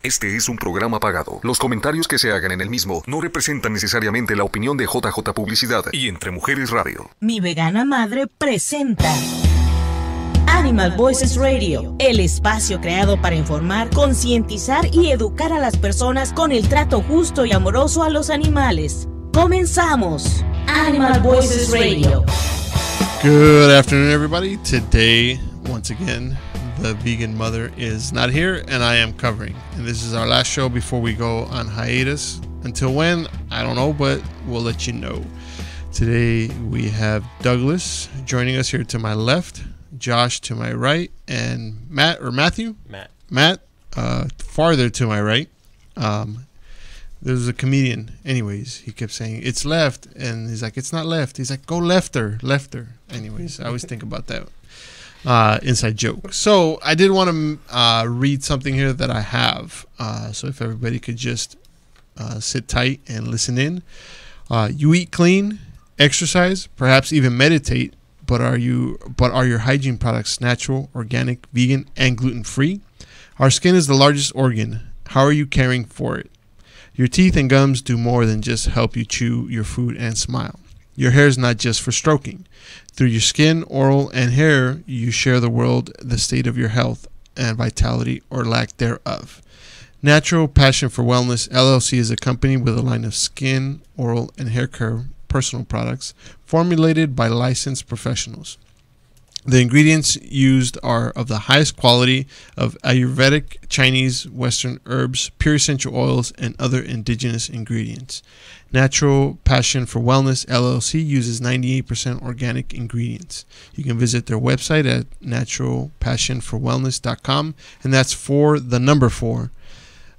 Este es un programa pagado. Los comentarios que se hagan en el mismo no representan necesariamente la opinión de JJ Publicidad y Entre Mujeres Radio. Mi vegana madre presenta Animal Voices Radio, el espacio creado para informar, concientizar y educar a las personas con el trato justo y amoroso a los animales. ¡Comenzamos! Animal Voices Radio. Good afternoon, everybody. Today, once again, the vegan mother is not here, and I am covering. And this is our last show before we go on hiatus. Until when? I don't know, but we'll let you know. Today, we have Douglas joining us here to my left, Josh to my right, and Matthew? Matt, farther to my right. There's a comedian. Anyways, he kept saying, it's left. And he's like, it's not left. He's like, go lefter. Anyways, I always think about that. Inside joke. So I did want to read something here that I have. So if everybody could just sit tight and listen in. You eat clean, exercise, perhaps even meditate, but are your hygiene products natural, organic, vegan, and gluten-free? Our skin is the largest organ. How are you caring for it? Your teeth and gums do more than just help you chew your food and smile. Your hair is not just for stroking. Through your skin, oral, and hair, you share the world the state of your health and vitality or lack thereof. Natural Passion for Wellness LLC is a company with a line of skin, oral, and hair care personal products formulated by licensed professionals. The ingredients used are of the highest quality of Ayurvedic, Chinese, Western herbs, pure essential oils, and other indigenous ingredients. Natural Passion for Wellness LLC uses 98% organic ingredients. You can visit their website at naturalpassionforwellness.com, and that's 4.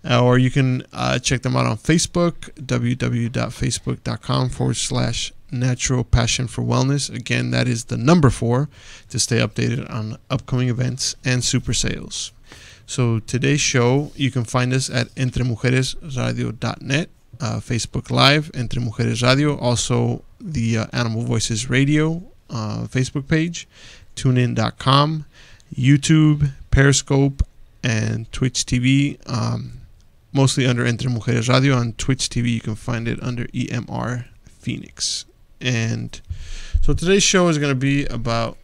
Or you can check them out on Facebook, www.facebook.com/Natural Passion for Wellness. Again, that is the 4 to stay updated on upcoming events and super sales. So today's show, you can find us at entremujeresradio.net, Facebook Live, Entre Mujeres Radio, also the Animal Voices Radio Facebook page, tunein.com, YouTube, Periscope, and Twitch TV, mostly under Entre Mujeres Radio. On Twitch TV, you can find it under EMR Phoenix. And so today's show is going to be about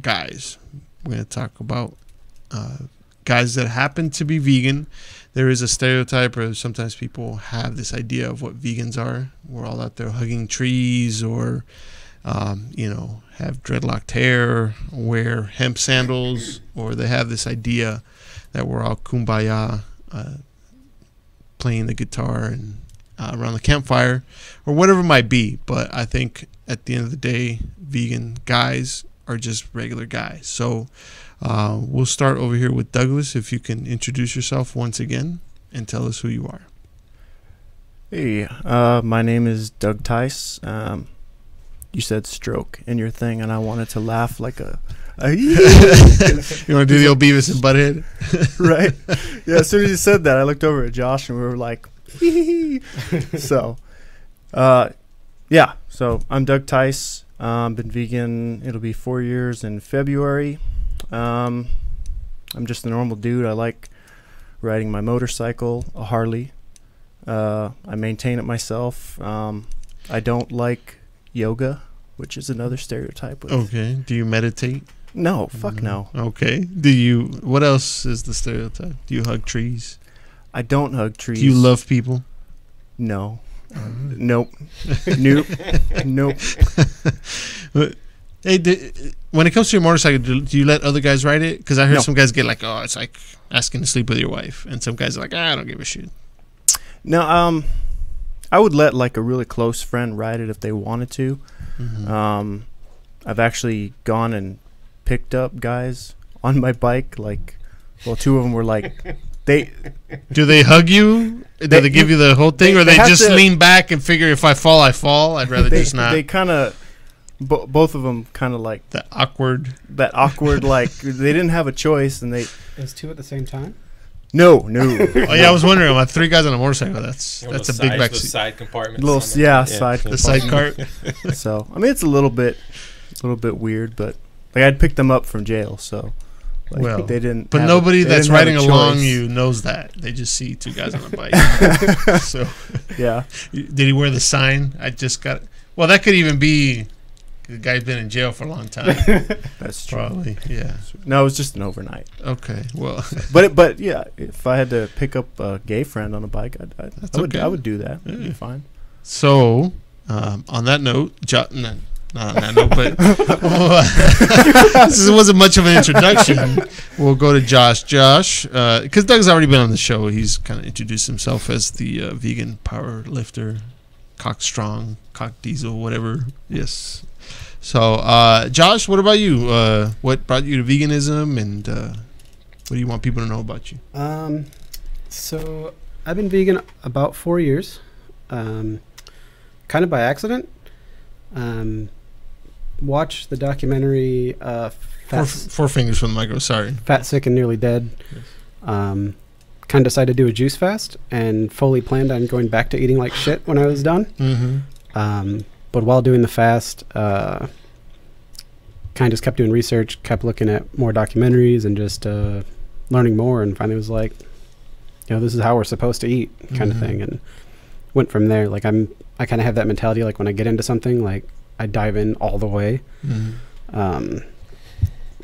guys. We're going to talk about guys that happen to be vegan. There is a stereotype, or sometimes people have this idea of what vegans are. We're all out there hugging trees, or have dreadlocked hair, wear hemp sandals, or they have this idea that we're all kumbaya, playing the guitar and around the campfire, or whatever it might be. But I think at the end of the day, vegan guys are just regular guys. So we'll start over here with Douglas. If you can introduce yourself once again and tell us who you are. Hey, my name is Doug Tice. You said stroke in your thing, and I wanted to laugh like a you want to do the old Beavis and Butthead? Right. Yeah, as soon as you said that, I looked over at Josh, and we were like, So, yeah. So I'm Doug Tice. Been vegan. It'll be 4 years in February. I'm just a normal dude. I like riding my motorcycle, a Harley. I maintain it myself. I don't like yoga, which is another stereotype. Okay. Do you meditate? No, fuck no. Okay. What else is the stereotype? Do you hug trees? I don't hug trees. Do you love people? No. Nope. Nope. Hey, when it comes to your motorcycle, do you let other guys ride it? Because I heard some guys get like, oh, it's like asking to sleep with your wife. And some guys are like, I don't give a shit. No, I would let like a really close friend ride it if they wanted to. Mm-hmm. I've actually gone and picked up guys on my bike. Like, well, 2 of them were like, do they hug you? Do they give you the whole thing, or they just lean back and figure if I fall, I fall? I'd rather just not. They kind of, both of them kind of like that awkward, like they didn't have a choice, and they. There's 2 at the same time. No. Oh yeah, I was wondering. I'm like 3 guys on a motorcycle. That's a big backseat. Side compartment. Side. The side cart. So I mean, it's a little bit weird, but like I'd pick them up from jail, so Like, well, they didn't. But have nobody they that's didn't have a riding along choice. you knows that. They just see two guys on a bike. So, Yeah. did he wear the sign? I just got. Well, that could even be the guy's been in jail for a long time. That's true. Probably, yeah. No, it was just an overnight. Okay, well, But yeah, if I had to pick up a gay friend on a bike, That's I would okay. I would do that. It'd Yeah. be fine. so on that note, not on that note, but this wasn't much of an introduction. We'll go to Josh. Josh, because Doug's already been on the show, he's kind of introduced himself as the vegan power lifter, cock strong, cock diesel, whatever. Yes. So, Josh, what about you? What brought you to veganism, and what do you want people to know about you? So I've been vegan about 4 years, kind of by accident. Watched the documentary Four fingers from the micro. Sorry. Fat, Sick, and Nearly Dead. Kind of decided to do a juice fast and fully planned on going back to eating like shit when I was done. Mm-hmm. But while doing the fast, kind of just kept doing research, kept looking at more documentaries and just learning more, and finally was like, this is how we're supposed to eat, kind of Mhm. thing, and went from there. Like I kind of have that mentality. Like when I get into something, like I dive in all the way. Mm-hmm.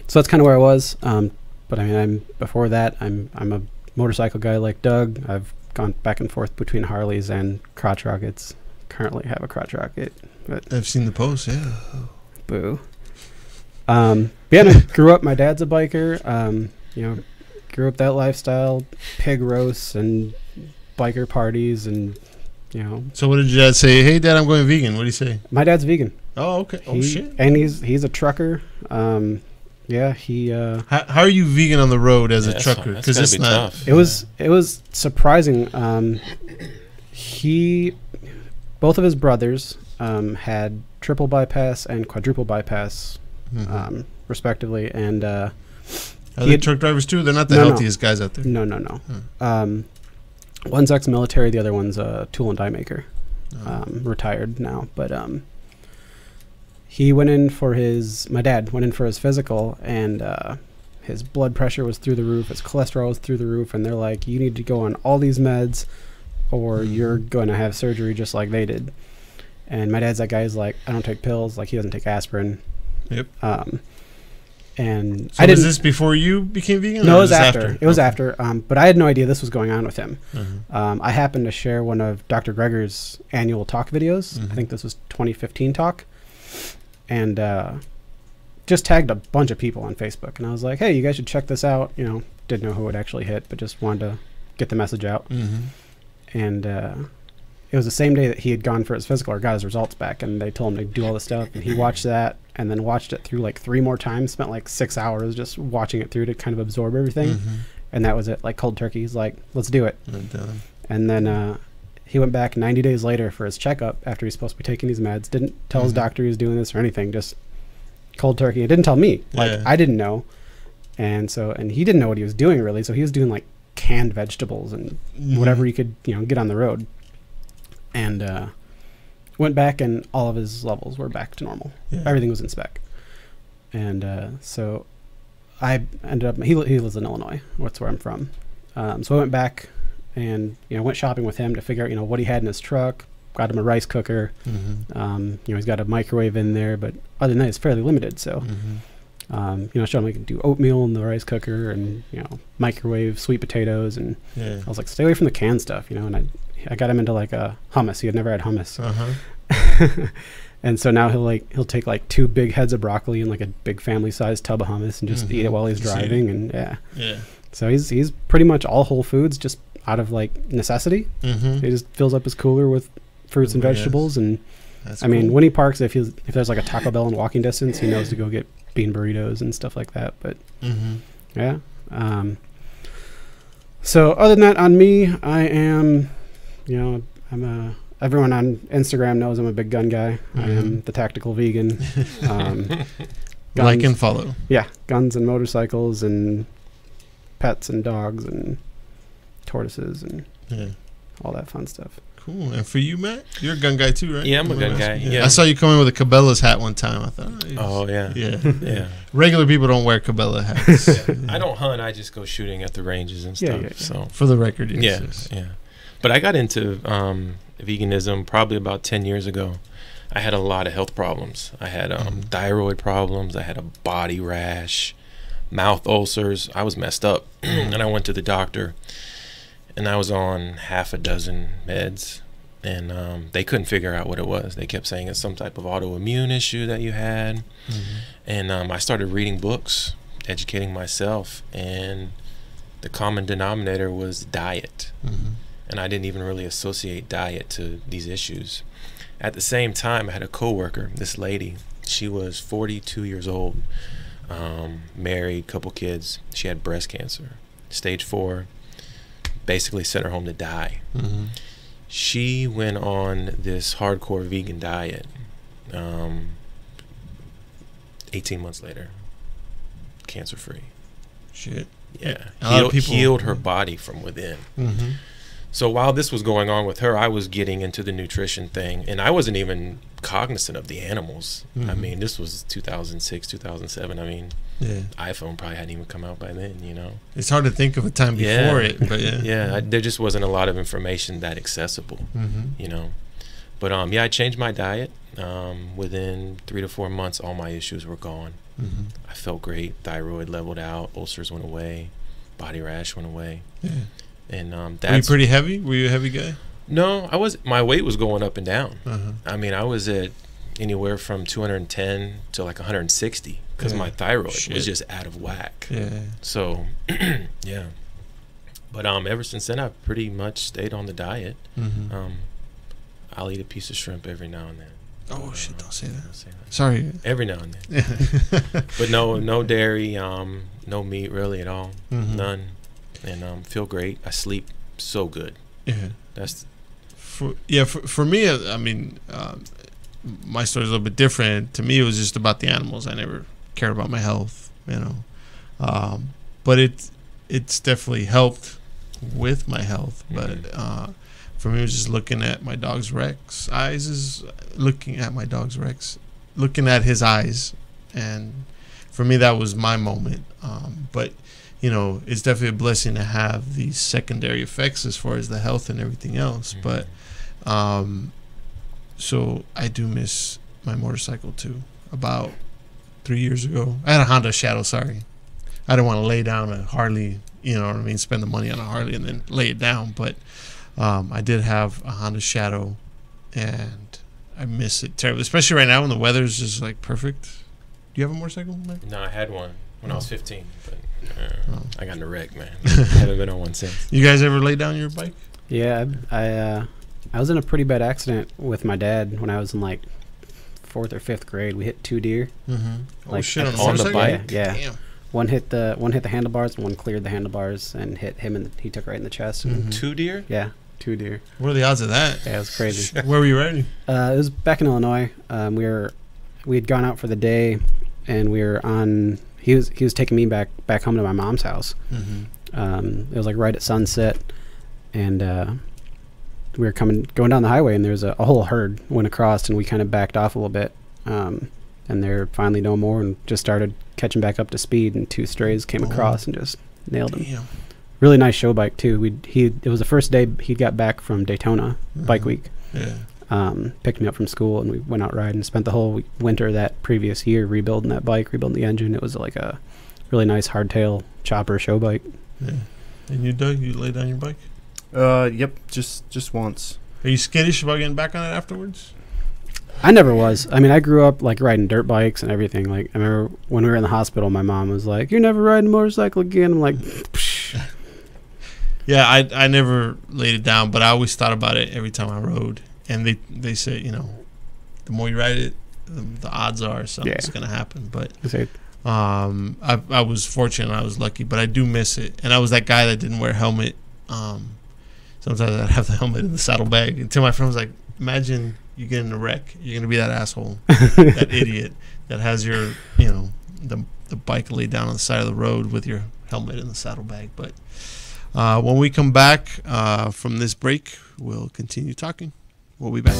So that's kind of where I was. But I mean, before that, I'm a motorcycle guy like Doug. I've gone back and forth between Harleys and crotch rockets. Currently have a crotch rocket, but I've seen the post. Yeah. boo. Yeah, I grew up. My dad's a biker. Grew up that lifestyle, pig roasts and biker parties, and So what did your dad say? Hey, Dad, I'm going vegan. What did he say? my dad's vegan. Oh, okay. Oh, He- shit. And he's a trucker. Yeah, he. How are you vegan on the road as a trucker? That's Because gotta it's be not. tough. It was surprising. Both of his brothers had triple bypass and quadruple bypass, Mhm. respectively, and Are he they had- truck drivers too? They're not the No, no. healthiest guys out there. no. One's ex-military, the other one's a tool and die maker, Oh. retired now, but he went in for my dad went in for his physical, and his blood pressure was through the roof, his cholesterol was through the roof, and they're like, you need to go on all these meds or you're going to have surgery just like they did. And my dad's that guy who's like, I don't take pills, like he doesn't take aspirin. Yep. And So I was didn't. this before you became vegan? No, or it was just after. It was Okay. after. But I had no idea this was going on with him. Mhm. I happened to share one of Dr. Greger's annual talk videos. Mhm. I think this was 2015 talk. And just tagged a bunch of people on Facebook. And I was like, hey, you guys should check this out. Didn't know who it actually hit, but just wanted to get the message out. Mhm. And it was the same day that he had gone for his physical or got his results back. And they told him to do all this stuff. And he watched that and then watched it through like 3 more times. Spent like 6 hours just watching it through to kind of absorb everything. Mhm. And that was it, like cold turkey. He's like, let's do it. I'm done. And then he went back 90 days later for his checkup after he's supposed to be taking these meds. Didn't tell his Mhm. doctor he was doing this or anything, just cold turkey. It didn't tell me. Like, Yeah. I didn't know. And he didn't know what he was doing really. So he was doing like canned vegetables and whatever Mhm. he could, get on the road. And went back and all of his levels were back to normal. Yeah. Everything was in spec. And so I ended up, he lives in Illinois. That's where I'm from. So I went back and, went shopping with him to figure out, what he had in his truck. Got him a rice cooker. Mhm. He's got a microwave in there, but other than that, it's fairly limited. So, Mhm. showed him I could do oatmeal in the rice cooker and, microwave sweet potatoes. And Yeah. I was like, stay away from the canned stuff, and I got him into like a hummus. He had never had hummus. Uh-huh. And so now he'll take like 2 big heads of broccoli and like a big family sized tub of hummus and just eat it Mhm. while he's Just eat it. driving. And yeah. Yeah. So he's pretty much all whole foods just out of like necessity. Mhm. He just fills up his cooler with fruits and Yes. vegetables. And That's I mean, cool. when he parks, if there's like a Taco Bell in walking distance, he knows to go get bean burritos and stuff like that. But Mhm. yeah. So other than that, on me, I am, everyone on Instagram knows I'm a big gun guy. I am Mhm. the tactical vegan. Like Guns- and follow. Yeah, guns and motorcycles and pets and dogs and tortoises and Yeah. all that fun stuff. Cool. And for you, Matt, you're a gun guy too, right? Yeah, I'm a gun guy. Yeah. I saw you come in with a Cabela's hat one time. I thought. Oh yeah. Yeah. Regular people don't wear Cabela hats. I don't hunt. I just go shooting at the ranges and stuff. So for the record, yes. Yeah. But I got into veganism probably about 10 years ago. I had a lot of health problems. I had thyroid problems. I had a body rash, mouth ulcers. I was messed up, and I went to the doctor. And I was on half a dozen meds, and they couldn't figure out what it was. They kept saying it's some type of autoimmune issue that you had. And I started reading books, educating myself, and the common denominator was diet. And I didn't even really associate diet to these issues. At the same time, I had a coworker, this lady. She was 42 years old, married, couple kids. She had breast cancer, stage 4. Basically sent her home to die. She went on this hardcore vegan diet. 18 months later, cancer free. Shit. Yeah. People Healed her body from within. So while this was going on with her, I was getting into the nutrition thing, and I wasn't even cognizant of the animals. I mean, this was 2006, 2007. I mean, iPhone probably hadn't even come out by then, you know. It's hard to think of a time before it, but there just wasn't a lot of information that accessible, you know. But I changed my diet. Within 3 to 4 months, all my issues were gone. I felt great. Thyroid leveled out. Ulcers went away. Body rash went away. And that's. Were you pretty heavy? Were you a heavy guy? No, I was. My weight was going up and down. I mean, I was at anywhere from 210 to like 160 because my thyroid was just out of whack. So, yeah. But ever since then, I've pretty much stayed on the diet. I'll eat a piece of shrimp every now and then. Oh shit! Don't say that. Sorry. Every now and then. But no dairy, no meat really at all. None. And feel great. I sleep so good. That's for me. I mean, my story's a little bit different. To me, it was just about the animals. I never cared about my health, you know. But it's definitely helped with my health. But for me, it was just looking at my dog's Rex eyes. Looking at his eyes, and for me, that was my moment. But you know, it's definitely a blessing to have these secondary effects as far as the health and everything else. But so I do miss my motorcycle too. About 3 years ago, I had a Honda Shadow. Sorry, I didn't want to lay down a Harley. You know what I mean? Spend the money on a Harley and then lay it down. But I did have a Honda Shadow, and I miss it terribly, especially right now when the weather's just like perfect. Do you have a motorcycle, Mike? No, I had one when I was 15, but I got in a wreck, man. I haven't been on one since. You guys ever lay down your bike? Yeah, I was in a pretty bad accident with my dad when I was in like 4th or 5th grade. We hit 2 deer. Like shit, on the bike? Yeah. Damn. One hit the handlebars, and one cleared the handlebars and hit him, and he took right in the chest. 2 deer? Yeah, 2 deer. What are the odds of that? Yeah, it was crazy. Where were you riding? It was back in Illinois. We had gone out for the day, and we were on. He was taking me back home to my mom's house. It was like right at sunset, and we were going down the highway, and there was a whole herd went across, and we kind of backed off a little bit, and they're finally no more, and just started catching back up to speed, and 2 strays came across and just nailed him. Damn. Really nice show bike too. It was the first day he got back from Daytona Bike Week. Picked me up from school, and we went out riding. Spent the whole winter that previous year rebuilding that bike, rebuilding the engine. It was like a really nice hardtail chopper show bike. Yeah. And you, Doug, you lay down your bike? Yep, just once. Are you skittish about getting back on it afterwards? I never was. I mean, I grew up like riding dirt bikes and everything. Like I remember when we were in the hospital, my mom was like, "You're never riding a motorcycle again." I'm like, psh. Yeah, I never laid it down, but I always thought about it every time I rode. And they say, you know, the more you ride it, the odds are something's going to happen. But I was fortunate, I was lucky, but I do miss it. And I was that guy that didn't wear a helmet. Sometimes I'd have the helmet in the saddlebag. Until my friend was like, imagine you get in a wreck. You're going to be that asshole, that idiot that has your, you know, the bike laid down on the side of the road with your helmet in the saddlebag. But when we come back from this break, we'll continue talking. We'll be back.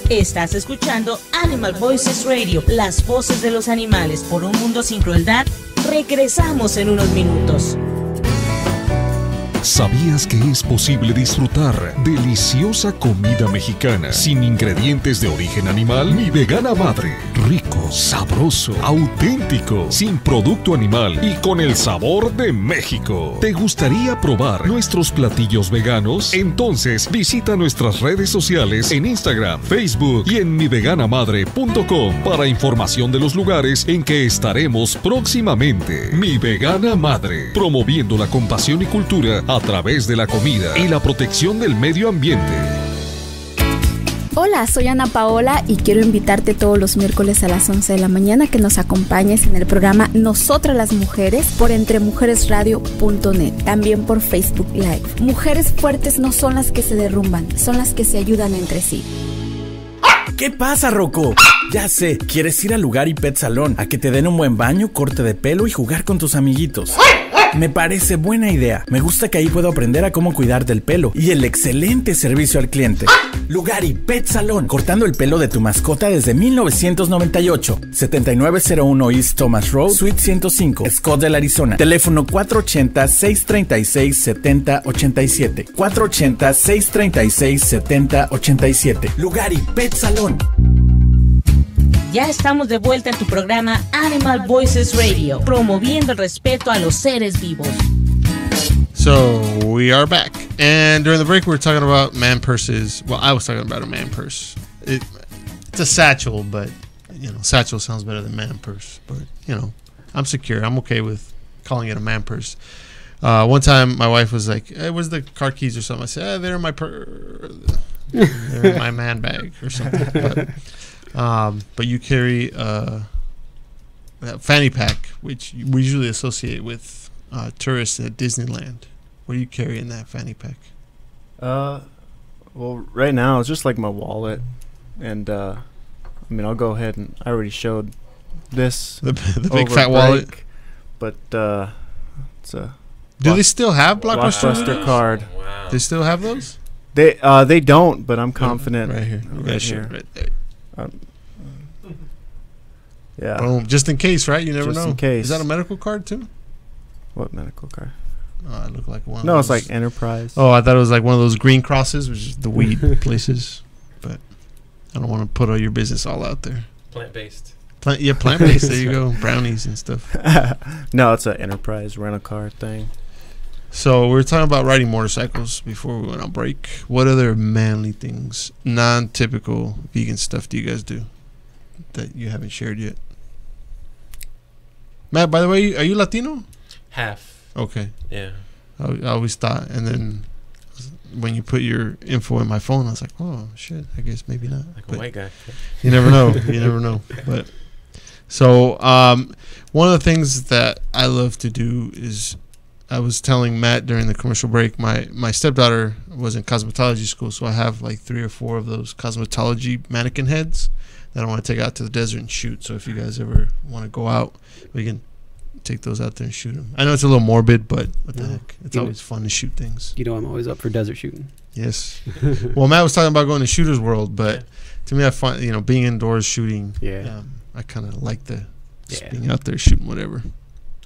Estás escuchando Animal Voices Radio, las voces de los animales por un mundo sin crueldad. Regresamos en unos minutos. ¿Sabías que es posible disfrutar deliciosa comida mexicana sin ingredientes de origen animal? Mi Vegana Madre. Rico, sabroso, auténtico, sin producto animal y con el sabor de México. ¿Te gustaría probar nuestros platillos veganos? Entonces visita nuestras redes sociales en Instagram, Facebook y en miveganamadre.com para información de los lugares en que estaremos próximamente. Mi Vegana Madre, promoviendo la compasión y cultura a través de la comida y la protección del medio ambiente. Hola, soy Ana Paola y quiero invitarte todos los miércoles a las 11 de la mañana que nos acompañes en el programa Nosotras las Mujeres por entremujeresradio.net, también por Facebook Live. Mujeres fuertes no son las que se derrumban, son las que se ayudan entre sí. ¿Qué pasa, Rocco? Ya sé, quieres ir al Lugar y Pet Salón a que te den un buen baño, corte de pelo y jugar con tus amiguitos. Me parece buena idea. Me gusta que ahí puedo aprender a cómo cuidar del pelo y el excelente servicio al cliente. Lugar y Pet Salón, cortando el pelo de tu mascota desde 1998. 7901 East Thomas Road, Suite 105, Scottsdale, Arizona. Teléfono 480-636-7087. 480-636-7087. Lugar y Pet Salón. Ya estamos de vuelta en tu programa Animal Voices Radio, promoviendo el respeto a los seres vivos. So we are back, and during the break we were talking about man purses. Well, I was talking about a man purse. It's a satchel, but satchel sounds better than man purse. But I'm secure. I'm okay with calling it a man purse. One time my wife was like, "Hey, where's the car keys or something?" I said, "They're in my they're in my man bag or something." But you carry a fanny pack, which we usually associate with tourists at Disneyland. What do you carry in that fanny pack? Well, right now it's just like my wallet, and I'll go ahead and I already showed this the big fat wallet, but it's a. Do they still have Blockbuster card? Oh, wow. They still have those? They don't, but I'm confident. Right here, Right here. right there. Yeah. Boom. Just in case, right? You never Just know. in case. Is that a medical card too? What medical card? Oh, it looked like one. No, of it's those. like Enterprise. Oh, I thought it was like one of those green crosses, which is the weed places. But I don't want to put all your business all out there. Plant-based. Plant-based. There you go. Brownies and stuff. No, it's an Enterprise rental car thing. So we were talking about riding motorcycles before we went on break. What other manly things, non-typical vegan stuff do you guys do that you haven't shared yet? Matt, by the way, are you Latino? Half. Okay. Yeah. I always thought, and then when you put your info in my phone, I was like, oh shit, I guess maybe not. Like But a white guy. you never know. You never know. But so one of the things that I love to do is, I was telling Matt during the commercial break, my stepdaughter was in cosmetology school, so I have like 3 or 4 of those cosmetology mannequin heads that I want to take out to the desert and shoot. So if you guys ever want to go out, we can take those out there and shoot them. I know it's a little morbid, but what the heck? It's always fun to shoot things. You know I'm always up for desert shooting. Yes. Well, Matt was talking about going to Shooter's World, but to me, I find, being indoors shooting, I kind of like just being out there shooting whatever.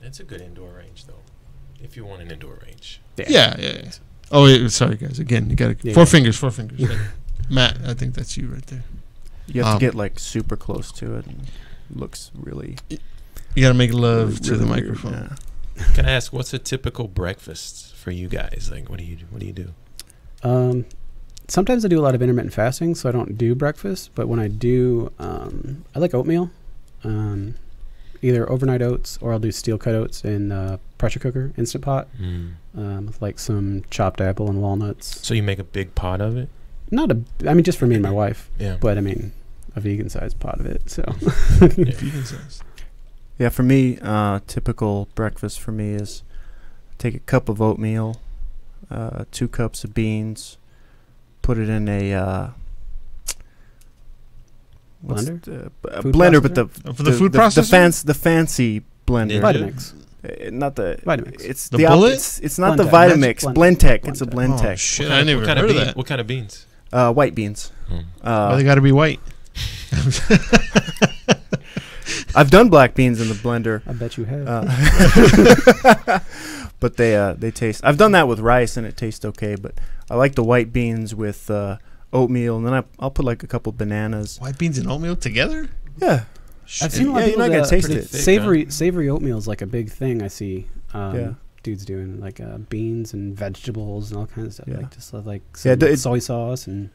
It's a good indoor range, though, if you want an indoor range. Yeah. Oh, sorry, guys. Again, you got to... 4 fingers. Matt, I think that's you right there. You have to get like super close to it, and it looks really... You got to make love to the weird, microphone. yeah. Can I ask, what's a typical breakfast for you guys? Like, what do you do? Sometimes I do a lot of intermittent fasting, so I don't do breakfast. But when I do, I like oatmeal, either overnight oats or I'll do steel cut oats in pressure cooker, Instant Pot, with like some chopped apple and walnuts. So you make a big pot of it? Just for me and my wife. Yeah. But a vegan sized pot of it. So. Vegan size. Yeah, for me, typical breakfast for me is take a cup of oatmeal, 2 cups of beans, put it in a blender, blender, but for the food processor, the fancy blender, Vitamix. Not the Vitamix. It's The the bullet? It's not the Blendtech. Vitamix. Blendtech. Blendtech. It's a Blendtech. Oh Blendtech. shit! I never heard of that. What kind of beans? White beans. Why they got to be white? I've done black beans in the blender. I bet you have. But they taste. I've done that with rice and it tastes okay. But I like the white beans with oatmeal, and then I'll put like a couple bananas. White beans and oatmeal together? Yeah, I've seen a lot of you're people not gonna that taste pretty it. thick. savory oatmeal is like a big thing. I see. Yeah. Dudes doing like beans and vegetables and all kinds of stuff. Yeah. Like just like Yeah, some it's- soy sauce and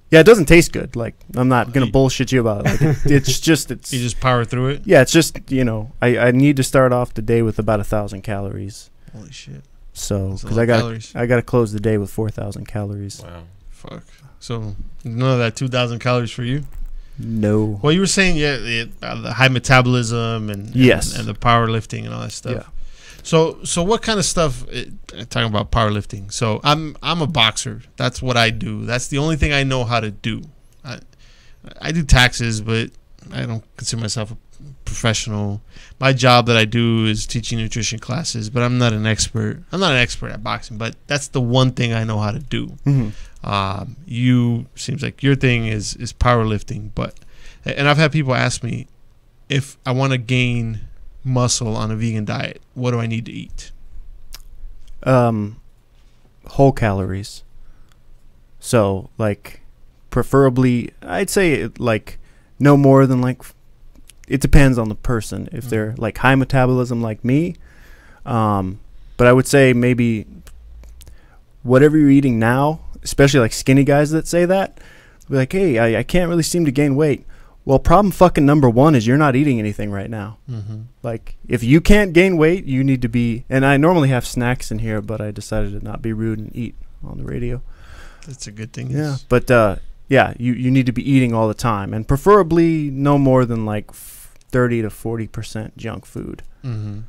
Yeah, it doesn't taste good. Like I'm not gonna bullshit you about it. Like, it's just it's. You just power through it? Yeah, it's just I need to start off the day with about 1,000 calories. Holy shit. So That's a because lot I of got calories. I got to close the day with 4,000 calories. Wow. Fuck. So none of that 2,000 calories for you? No. Well, you were saying the high metabolism and Yes. and the powerlifting and all that stuff. Yeah. So what kind of stuff? Talking about powerlifting. So I'm a boxer. That's what I do. That's the only thing I know how to do. I do taxes, but I don't consider myself a professional. My job that I do is teaching nutrition classes, but I'm not an expert. I'm not an expert at boxing, but that's the one thing I know how to do. Mm-hmm. You seems like your thing is powerlifting, and I've had people ask me if I want to gain muscle on a vegan diet, what do I need to eat? Whole calories. So like, preferably, I'd say like no more than like. It depends on the person. If they're like high metabolism like me, but I would say maybe whatever you're eating now, especially like skinny guys that say that, be like, hey, I can't really seem to gain weight. Well, problem fucking number one is you're not eating anything right now. Mm-hmm. Like, if you can't gain weight, you need to be. And I normally have snacks in here, but I decided to not be rude and eat on the radio. That's a good thing. Yeah, but yeah, you need to be eating all the time, and preferably no more than like 30 to 40% junk food. Mm-hmm.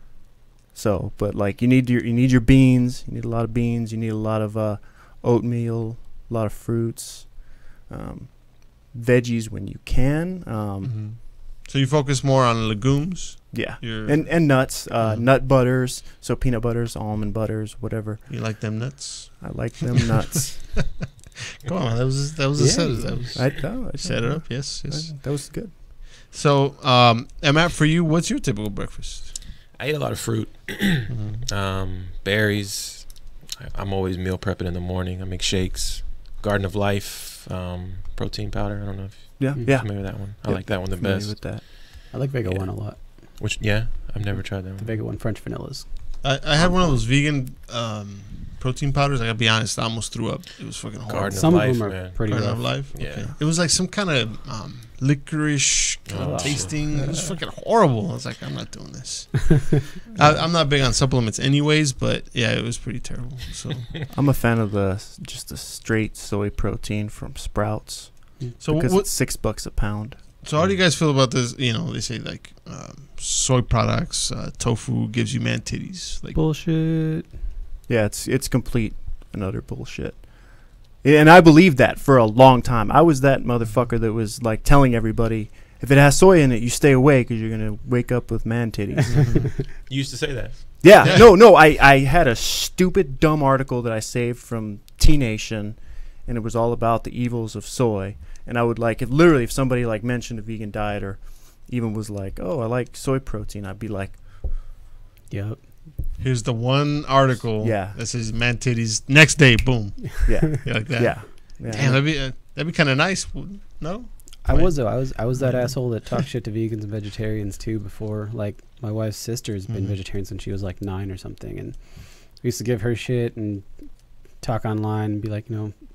So, but like you need your beans. You need a lot of beans. You need a lot of oatmeal, a lot of fruits, veggies when you can. Mm-hmm. So you focus more on legumes. Yeah, You're, and nuts, nut butters. So peanut butters, almond butters, whatever. you like them nuts? I like them nuts. Come on, that was a Yeah, set. That was, I set it up. Yes. That was good. So, Matt, for you, what's your typical breakfast? I eat a lot of fruit, berries. I'm always meal prepping in the morning. I make shakes. Garden of Life, protein powder. I don't know if Yeah, Mm. you're yeah. familiar with that one. I Yep, like that one the Familiar best. with that. I like Vega Yeah. One a lot. Which, yeah, I've never tried that The one. Vega One French vanillas. I had one of those vegan protein powders. I gotta be honest, I almost threw up. It was fucking horrible. Garden Some of of Life, them are man. pretty Garden rough. of Life. Yeah. Okay. It was like some kind of licorice Oh, tasting. It was fucking horrible. I was like, I'm not doing this. I'm not big on supplements, anyways. But yeah, it was pretty terrible. So, I'm a fan of just the straight soy protein from Sprouts so because what? it's $6 a pound. So how do you guys feel about this? You know, they say like soy products, tofu gives you man titties. Like, Bullshit. Yeah, it's complete and utter bullshit. And I believed that for a long time. I was that motherfucker that was like telling everybody, if it has soy in it, you stay away because you're gonna wake up with man titties. You used to say that. Yeah, Yeah. no. I had a stupid, dumb article that I saved from T Nation, and it was all about the evils of soy. And I would like, if somebody like mentioned a vegan diet or even was like, oh, I like soy protein, I'd be like, Yep. here's the one article Yeah. that says man titties. Next day, boom. yeah, You like that? yeah. Damn, that'd be kind of nice. No. I Right. was though. I was that asshole that talked shit to vegans and vegetarians too before. Like my wife's sister's been Mhm. vegetarian since she was like 9 or something, and we used to give her shit and talk online and be like,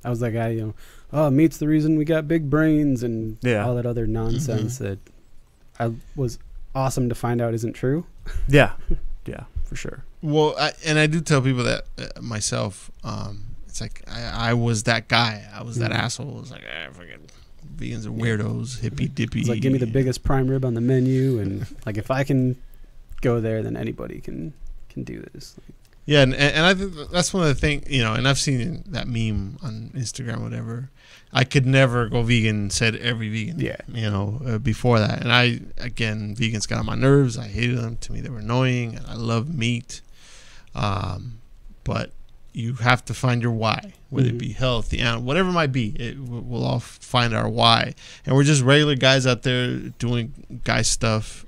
I was that guy, oh, meat's the reason we got big brains and Yeah. all that other nonsense that I was awesome to find out isn't true. Yeah, for sure. Well, I do tell people that myself. It's like I was that guy. I was that asshole. It's like, fucking vegans are weirdos, hippy dippy. It's like, give me the biggest prime rib on the menu, and like if I can go there, then anybody can do this. Yeah, and I think that's one of the things, you know, and I've seen that meme on Instagram, whatever. I could never go vegan, said every vegan, you know, before that. And vegans got on my nerves. I hated them. To me, they were annoying. And I love meat. But you have to find your why, whether it be health, the animal, whatever it might be. We'll all find our why. And we're just regular guys out there doing guy stuff.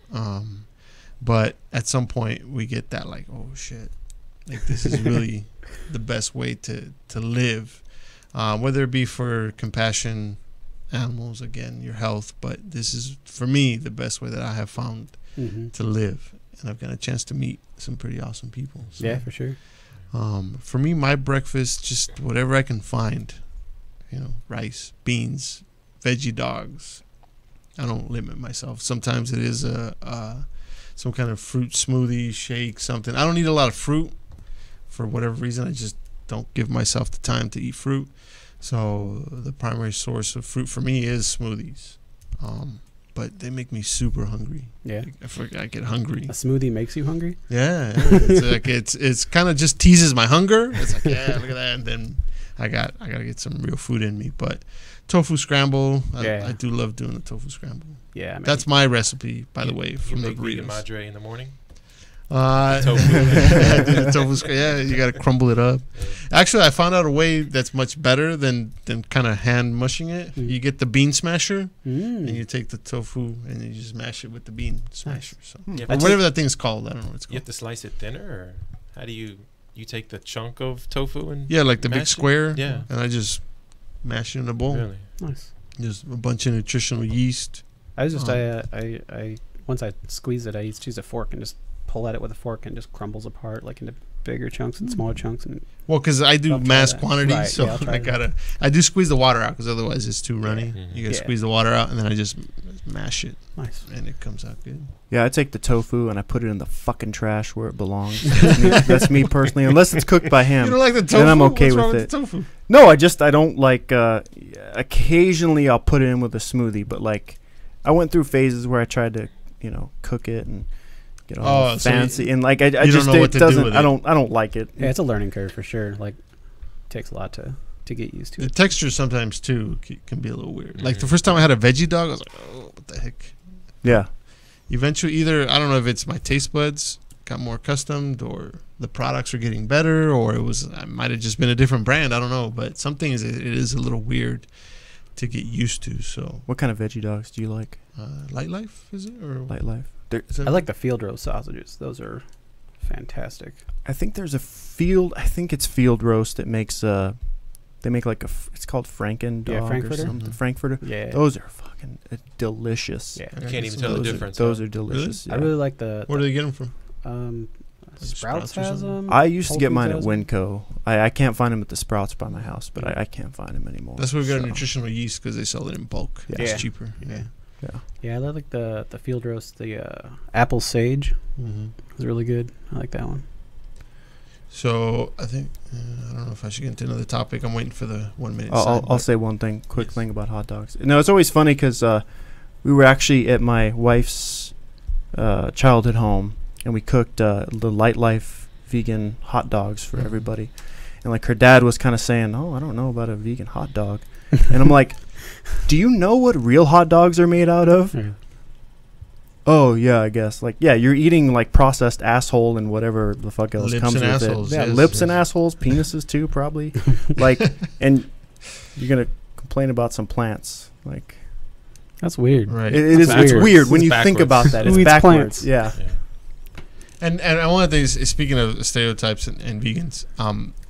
But at some point, we get that like, oh, shit. Like, this is really the best way to live. Whether it be for compassion, animals, again, your health, but this is, for me, the best way that I have found to live. And I've got a chance to meet some pretty awesome people. So, yeah, for sure. For me, my breakfast, just whatever I can find, you know, rice, beans, veggie dogs. I don't limit myself. Sometimes it is some kind of fruit smoothie, shake, something. I don't eat a lot of fruit for whatever reason. I just don't give myself the time to eat fruit. So the primary source of fruit for me is smoothies. But they make me super hungry. Yeah. I get hungry. A smoothie makes you hungry? Yeah. It's like it's kind of just teases my hunger. It's like, yeah, look at that. And then I gotta get some real food in me. But tofu scramble, I do love doing the tofu scramble. Yeah, man. That's my recipe, by the way, from the burritos. You make madre in the morning? Tofu. The tofu, yeah, you got to crumble it up. Actually, I found out a way that's much better than kind of hand mushing it. You get the bean smasher, and you take the tofu and you just mash it with the bean smasher. So, or whatever that thing's called. I don't know what it's called. You have to slice it thinner, or how do you take the chunk of tofu and like the big square. Yeah, and I just mash it in a bowl. Really nice. Just a bunch of nutritional yeast. I was just I once I squeeze it, I used to use a fork and just pull at it with a fork and just crumbles apart like into bigger chunks and smaller chunks. And well, because I do mass quantities, right, so I do squeeze the water out because otherwise it's too runny. You gotta squeeze the water out and then I just mash it. Nice, and it comes out good. Yeah, I take the tofu and I put it in the fucking trash where it belongs. That's me personally, unless it's cooked by him. You don't like the tofu? And I'm okay with it. The tofu? No, I don't like. Occasionally, I'll put it in with a smoothie, but like, I went through phases where I tried to, cook it and get all fancy, and like I just it doesn't. I don't like it. Yeah, it's a learning curve for sure. Like, it takes a lot to get used to. The texture sometimes too can be a little weird. Like the first time I had a veggie dog, I was like, oh, what the heck? Yeah. Eventually, either I don't know if it's my taste buds got more accustomed, or the products are getting better, or I might have just been a different brand. I don't know, but something it is a little weird to get used to. So, what kind of veggie dogs do you like? Light Life, is it, or Light Life? I like the field roast sausages. Those are fantastic. I think there's I think it's Field Roast that makes they make like it's called Franken dog or something. Frankfurter. Yeah. Those are fucking delicious. Yeah. You can't even tell the difference. Those are delicious. Really? Yeah. I really like the. Where do they get them from? Sprouts has them. I used to get mine at Winco. I can't find them at the Sprouts by my house, but I can't find them anymore. That's where we got nutritional yeast, because they sell it in bulk. Yeah. It's cheaper. Yeah, I like the field roast, the apple sage. It's really good. I like that one. So I think I don't know if I should get into another topic. I'm waiting for the 1 minute. I'll say one quick thing about hot dogs. No, it's always funny because we were actually at my wife's childhood home, and we cooked the Light Life vegan hot dogs for everybody. And like her dad was kind of saying, "Oh, I don't know about a vegan hot dog," and I'm like, "Do you know what real hot dogs are made out of?" Yeah. Oh yeah, I guess. Like, yeah, you're eating like processed asshole and whatever the fuck else lips comes and with assholes, it. Yeah, yes, lips and assholes, penises too, probably. Like, and you're gonna complain about some plants. Like, that's weird. Right? It's weird when you think about that. It's backwards. Yeah. And one of the things, speaking of stereotypes and vegans,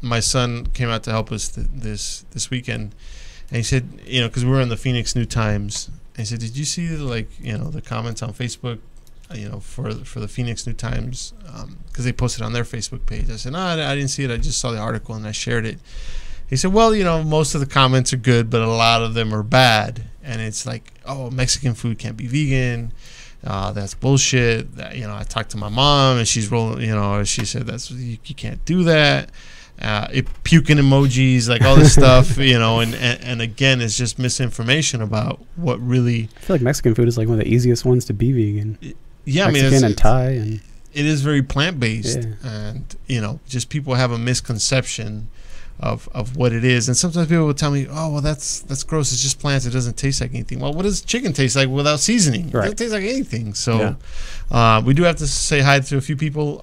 my son came out to help us this weekend, and he said, because we were in the Phoenix New Times. I said, did you see the comments on Facebook, for the Phoenix New Times, because they posted on their Facebook page? I said, no, I didn't see it. I just saw the article and I shared it. He said, well, most of the comments are good, but a lot of them are bad. And it's like, oh, Mexican food can't be vegan. That's bullshit. I talked to my mom and she's rolling, she said you can't do that. Puking emojis, like all this stuff, and again, it's just misinformation about what really. I feel like Mexican food is like one of the easiest ones to be vegan. Yeah, Mexican and Thai it is very plant-based, Yeah. and just people have a misconception of what it is. And sometimes people will tell me, oh, well, that's gross, it's just plants, it doesn't taste like anything. Well, what does chicken taste like without seasoning? It doesn't taste like anything. So we do have to say hi to a few people.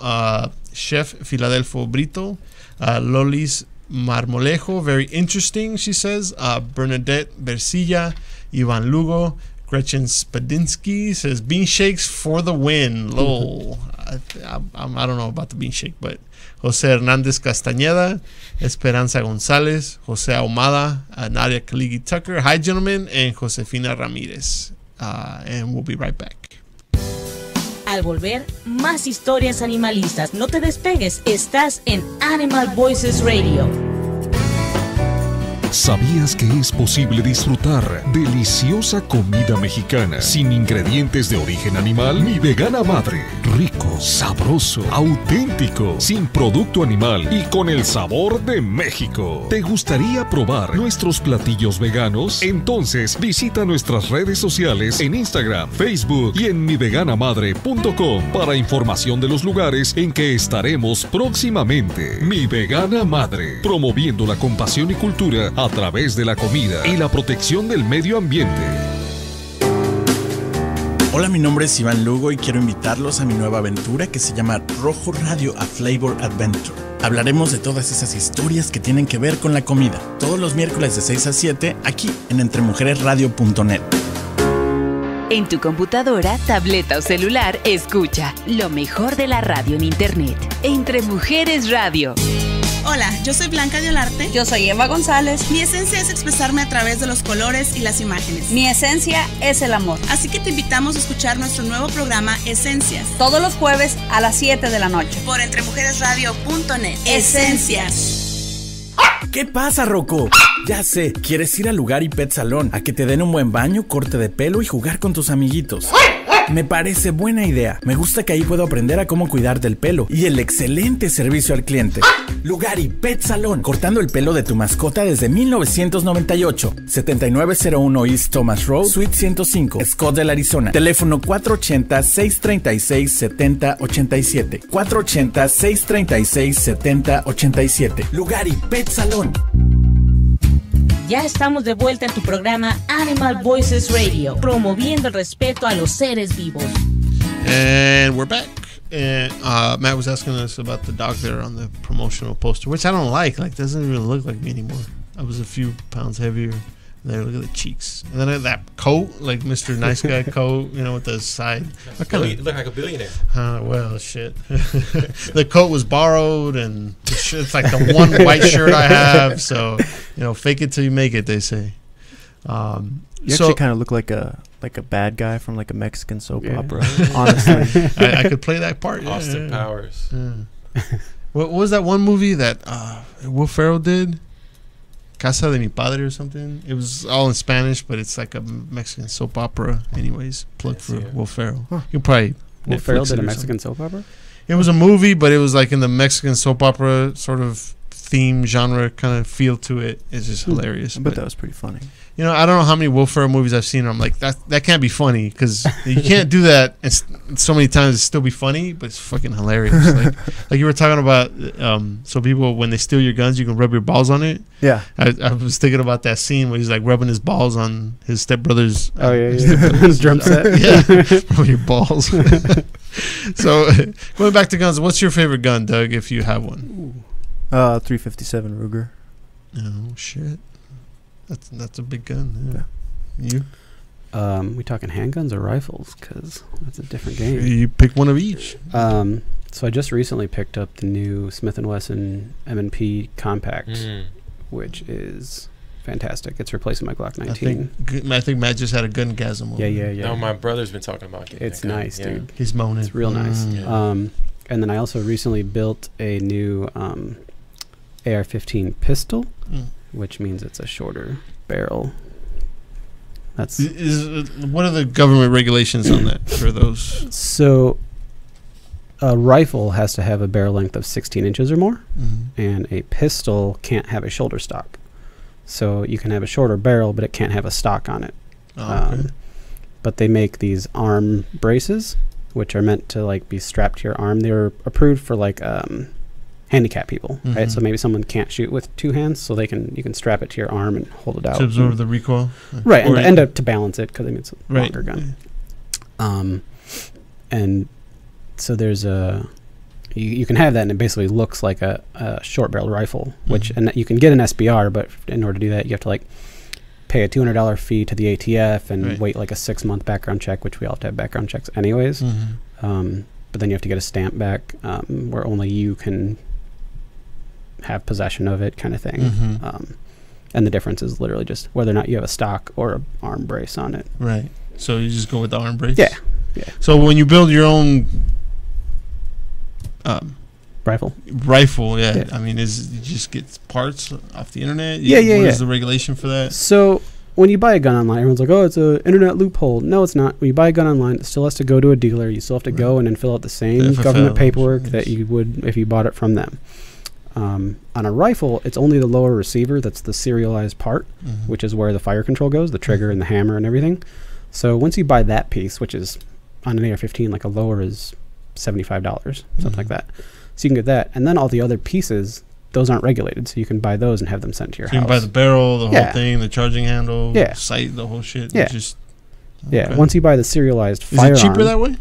Chef Filadelfo Brito, Lolis Marmolejo, very interesting, she says. Bernadette Versilla, Ivan Lugo, Gretchen Spadinsky says bean shakes for the win. Lol. I don't know about the bean shake, but Jose Hernandez Castañeda, Esperanza González, Jose Ahumada, Nadia Kaligi Tucker. Hi, gentlemen, and Josefina Ramírez. And we'll be right back. Al volver, más historias animalistas. No te despegues, estás en Animal Voices Radio. ¿Sabías que es posible disfrutar deliciosa comida mexicana sin ingredientes de origen animal? Mi Vegana Madre. Rico, sabroso, auténtico, sin producto animal y con el sabor de México. ¿Te gustaría probar nuestros platillos veganos? Entonces visita nuestras redes sociales en Instagram, Facebook y en miveganamadre.com para información de los lugares en que estaremos próximamente. Mi Vegana Madre, promoviendo la compasión y cultura a través de la comida y la protección del medio ambiente. Hola, mi nombre es Iván Lugo y quiero invitarlos a mi nueva aventura que se llama Rojo Radio A Flavor Adventure. Hablaremos de todas esas historias que tienen que ver con la comida, todos los miércoles de 6 a 7 aquí en entremujeresradio.net. En tu computadora, tableta o celular, escucha lo mejor de la radio en internet. Entre Mujeres Radio. Hola, yo soy Blanca de Olarte. Yo soy Eva González. Mi esencia es expresarme a través de los colores y las imágenes. Mi esencia es el amor. Así que te invitamos a escuchar nuestro nuevo programa Esencias. Todos los jueves a las 7 de la noche. Por entremujeresradio.net. Esencias. ¿Qué pasa, Rocco? Ya sé, quieres ir al Lugar y Pet Salón a que te den un buen baño, corte de pelo y jugar con tus amiguitos. Me parece buena idea. Me gusta que ahí puedo aprender a cómo cuidar del pelo y el excelente servicio al cliente. Lugar y Pet Salón, cortando el pelo de tu mascota desde 1998. 7901 East Thomas Road, Suite 105, Scottsdale, Arizona. Teléfono 480-636-7087. 480-636-7087. Lugar y Pet Salón. Ya estamos de vuelta en tu programa Animal Voices Radio, promoviendo el respeto a los seres vivos. And we're back. And Matt was asking us about the dog there on the promotional poster, which I don't like. Like, doesn't even look like me anymore. I was a few pounds heavier. There, look at the cheeks. And then that coat, like Mr. Nice Guy coat, with the side. You look like a billionaire. Well, shit. The coat was borrowed, and it's like the one white shirt I have. So, fake it till you make it, they say. You actually kind of look like a bad guy from like a Mexican soap opera. Honestly, I could play that part. Austin Powers. Yeah. What was that one movie that Will Ferrell did? Casa de mi Padre or something. It was all in Spanish, but it's like a Mexican soap opera. Anyways, plug for Will Ferrell. Huh. You probably Will Ferrell did a Mexican soap opera. It was a movie, but it was like in the Mexican soap opera sort of theme genre kind of feel to it. It's just hilarious. But that was pretty funny. I don't know how many Will Ferrell movies I've seen. I'm like, that can't be funny, because you can't do that so many times and still be funny, but it's fucking hilarious. like you were talking about, so people, when they steal your guns, you can rub your balls on it. Yeah. I was thinking about that scene where he's like rubbing his balls on his stepbrother's his drum set. Yeah, rubbing your balls. So going back to guns, what's your favorite gun, Doug, if you have one? 357 Ruger. Oh shit. That's a big gun. Yeah. You? We talking handguns or rifles? Because that's a different game. You pick one of each. So I just recently picked up the new Smith & Wesson M&P Compact, which is fantastic. It's replacing my Glock 19. I think Matt just had a gungasm. Yeah. No, my brother's been talking about it. It's nice, dude. He's moaning. It's real nice. Yeah. And then I also recently built a new AR-15 pistol, which means it's a shorter barrel. That's what are the government regulations on that for those? So a rifle has to have a barrel length of 16 inches or more, and a pistol can't have a shoulder stock. So you can have a shorter barrel, but it can't have a stock on it. Oh, okay. But they make these arm braces which are meant to like be strapped to your arm. They were approved for like handicapped people, right? So maybe someone can't shoot with two hands, so you can strap it to your arm and hold it out to absorb the recoil, right? And to balance it, because I mean it's a longer gun. And so there's you can have that, and it basically looks like a short barrel rifle, which and you can get an SBR, but in order to do that, you have to like pay a $200 fee to the ATF and wait like a 6-month background check, which we all have to have background checks anyways. But then you have to get a stamp back where only you can have possession of it, kind of thing. And the difference is literally just whether or not you have a stock or an arm brace on it. Right. So you just go with the arm brace? Yeah. Yeah. So when you build your own rifle, yeah. I mean, you just get parts off the internet? What is the regulation for that? So when you buy a gun online, everyone's like, oh, it's an internet loophole. No, it's not. When you buy a gun online, it still has to go to a dealer. You still have to go in and fill out the same government paperwork that you would if you bought it from them. On a rifle, it's only the lower receiver that's the serialized part, which is where the fire control goes, the trigger and the hammer and everything. So once you buy that piece, which is on an AR-15, like a lower is $75, something like that. So you can get that. And then all the other pieces, those aren't regulated, so you can buy those and have them sent to your house. You can buy the barrel, the whole thing, the charging handle, sight, the whole shit. Yeah. Once you buy the serialized firearm. Is it cheaper that way?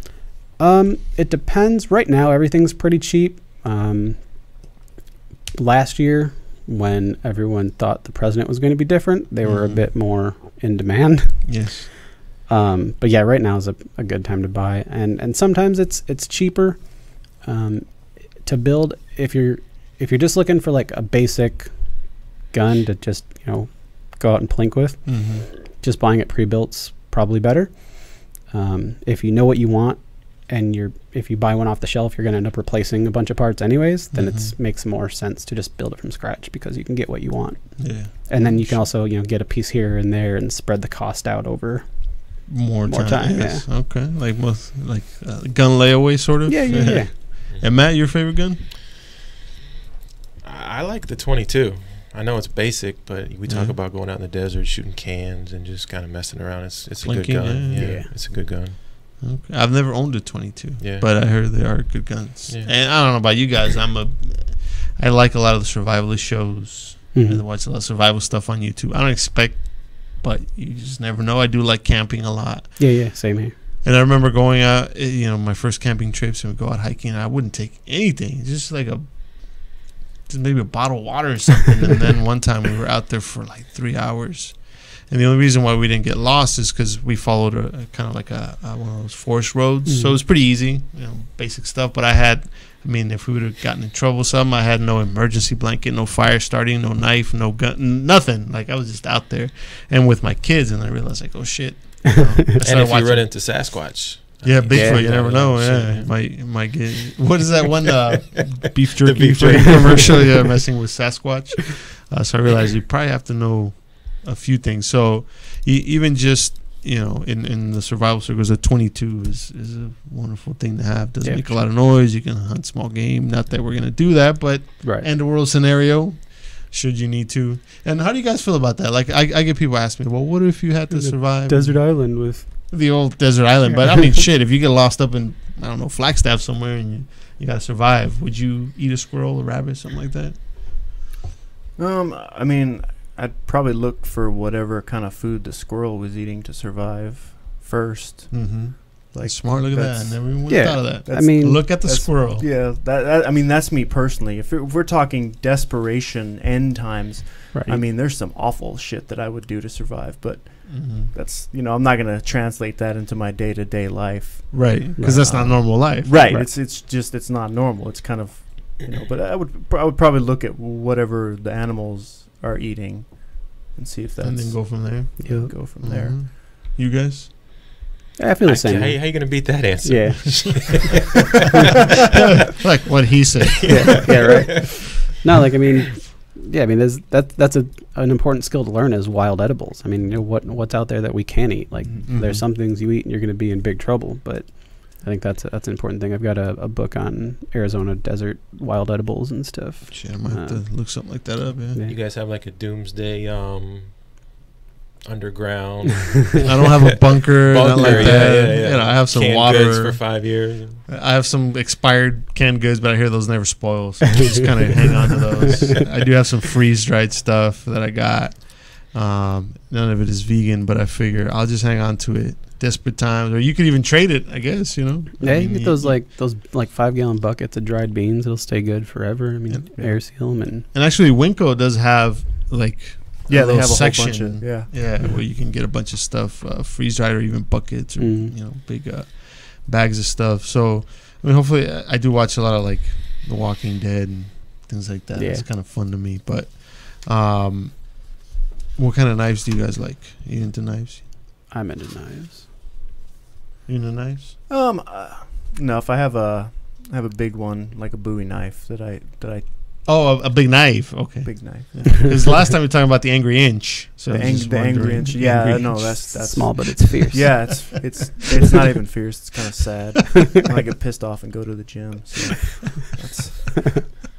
It depends. Right now, everything's pretty cheap. Last year, when everyone thought the president was going to be different, they were a bit more in demand. Yes. But yeah, right now is a good time to buy, and sometimes it's cheaper to build if you're just looking for like a basic gun to just go out and plink with. Just buying it pre-built's probably better. If you know what you want, and if you buy one off the shelf, you're going to end up replacing a bunch of parts anyways, then it makes more sense to just build it from scratch, because you can get what you want. Yeah. And then you can also get a piece here and there and spread the cost out over more time. Yes. Yeah. Okay. Like gun layaway sort of. Yeah. And Matt, your favorite gun? I like the 22. I know it's basic, but we talk about going out in the desert, shooting cans, and just kind of messing around. It's a good gun. Yeah, it's a good gun. Okay. I've never owned a 22, but I heard they are good guns. Yeah. And I don't know about you guys. I like a lot of the survivalist shows. I watch a lot of survival stuff on YouTube. I don't expect, but you just never know. I do like camping a lot. Yeah, same here. And I remember going out, my first camping trips, and we'd go out hiking, and I wouldn't take anything, just maybe a bottle of water or something. And then one time we were out there for like 3 hours. And the only reason why we didn't get lost is because we followed a kind of like one of those forest roads. So it was pretty easy, basic stuff. But if we would have gotten in trouble with something, I had no emergency blanket, no fire starting, no knife, no gun, nothing. Like, I was just out there and with my kids, and I realized, like, oh shit. And if you run into Sasquatch. Yeah, Bigfoot, you never know. Yeah, might get. What is that one beef jerky commercial? Yeah, messing with Sasquatch. So I realized you probably have to know a few things. So even just in the survival circles, a 22 is a wonderful thing to have. Doesn't make a lot of noise. You can hunt small game. Not that we're gonna do that, but end of world scenario, should you need to. And how do you guys feel about that? Like, I get people ask me, well, what if you had to survive desert island with the old desert island? But I mean, shit, if you get lost up in Flagstaff somewhere and you gotta survive, would you eat a squirrel, a rabbit, something like that? I'd probably look for whatever kind of food the squirrel was eating to survive first. Like, smart. Look at that. I never even thought of that. Look at the squirrel. Yeah, that's me personally. If we're talking desperation, end times, there's some awful shit that I would do to survive. But that's I'm not gonna translate that into my day-to-day life. Right, because that's not normal life. Right. It's not normal. It's kind of But I would probably look at whatever the animals are eating and see if that's, and then go from there. Yeah, go from there. You guys? I feel the same. How you gonna beat that answer? Yeah. Like what he said. Yeah, right. No, that's an important skill to learn is wild edibles. What's out there that we can eat. Like there's some things you eat and you're going to be in big trouble, but I think that's an important thing. I've got a book on Arizona desert wild edibles and stuff. Shit, I might have to look something like that up. Yeah. You guys have like a doomsday underground. I don't have a bunker. Not like that. Yeah. You know, I have some canned water goods for 5 years. I have some expired canned goods, but I hear those never spoil, so I just kind of hang on to those. I do have some freeze-dried stuff that I got. None of it is vegan, but I figure I'll just hang on to it. Desperate times, or you could even trade it, I guess. You know. Yeah, you get those 5-gallon buckets of dried beans. It'll stay good forever. I mean, air seal them and actually, Winco does have like. Yeah, they have a section, whole bunch of where you can get a bunch of stuff, freeze dried or even buckets or big bags of stuff. So I mean, hopefully, I do watch a lot of like The Walking Dead and things like that. Yeah. It's kind of fun to me. But what kind of knives do you guys like? Are you into knives? I'm into knives. You into knives? No. If I have a big one, like a Bowie knife that I. Oh, a big knife. Okay. Big knife. Because last time we were talking about the Angry Inch. So the Angry Inch. Yeah, no, that's small, but it's fierce. Yeah, it's not even fierce. It's kind of sad. I get pissed off and go to the gym. So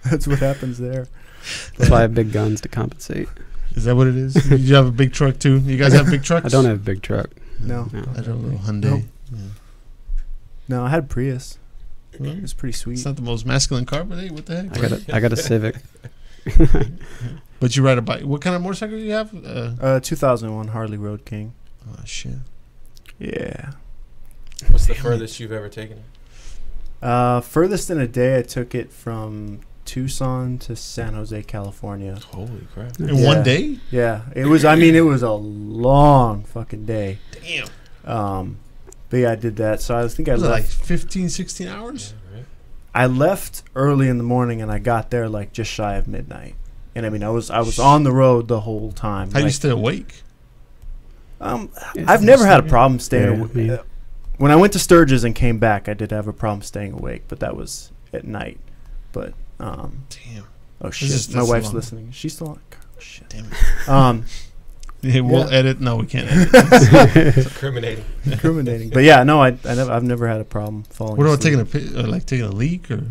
that's what happens there. That's why I have big guns to compensate. Is that what it is? You have a big truck too? You guys have big trucks? I don't have a big truck. No. I have a little Hyundai. No. Yeah. No, I had Prius. It was pretty sweet. It's not the most masculine car, but hey, what the heck? I got a Civic. But you ride a bike. What kind of motorcycle do you have? 2001 Harley Road King. Oh shit. Yeah. What's the furthest you've ever taken it? Furthest in a day, I took it from Tucson to San Jose, California. Holy crap! In one day? Yeah, it was. I mean, it was a long fucking day. Damn. But yeah, I did that. So I think I was left like 15, 16 hours. Yeah, right. I left early in the morning, and I got there like just shy of midnight. And I mean, I was on the road the whole time. How do you stay awake? I've never had a problem staying awake. When I went to Sturgis and came back, I did have a problem staying awake, but that was at night. But damn. Oh shit! My wife's listening. She's still on. Oh, shit. Damn it. Yeah, we'll edit. No, we can't edit. It's incriminating. But yeah, no, I've never had a problem falling. What about taking a leak or?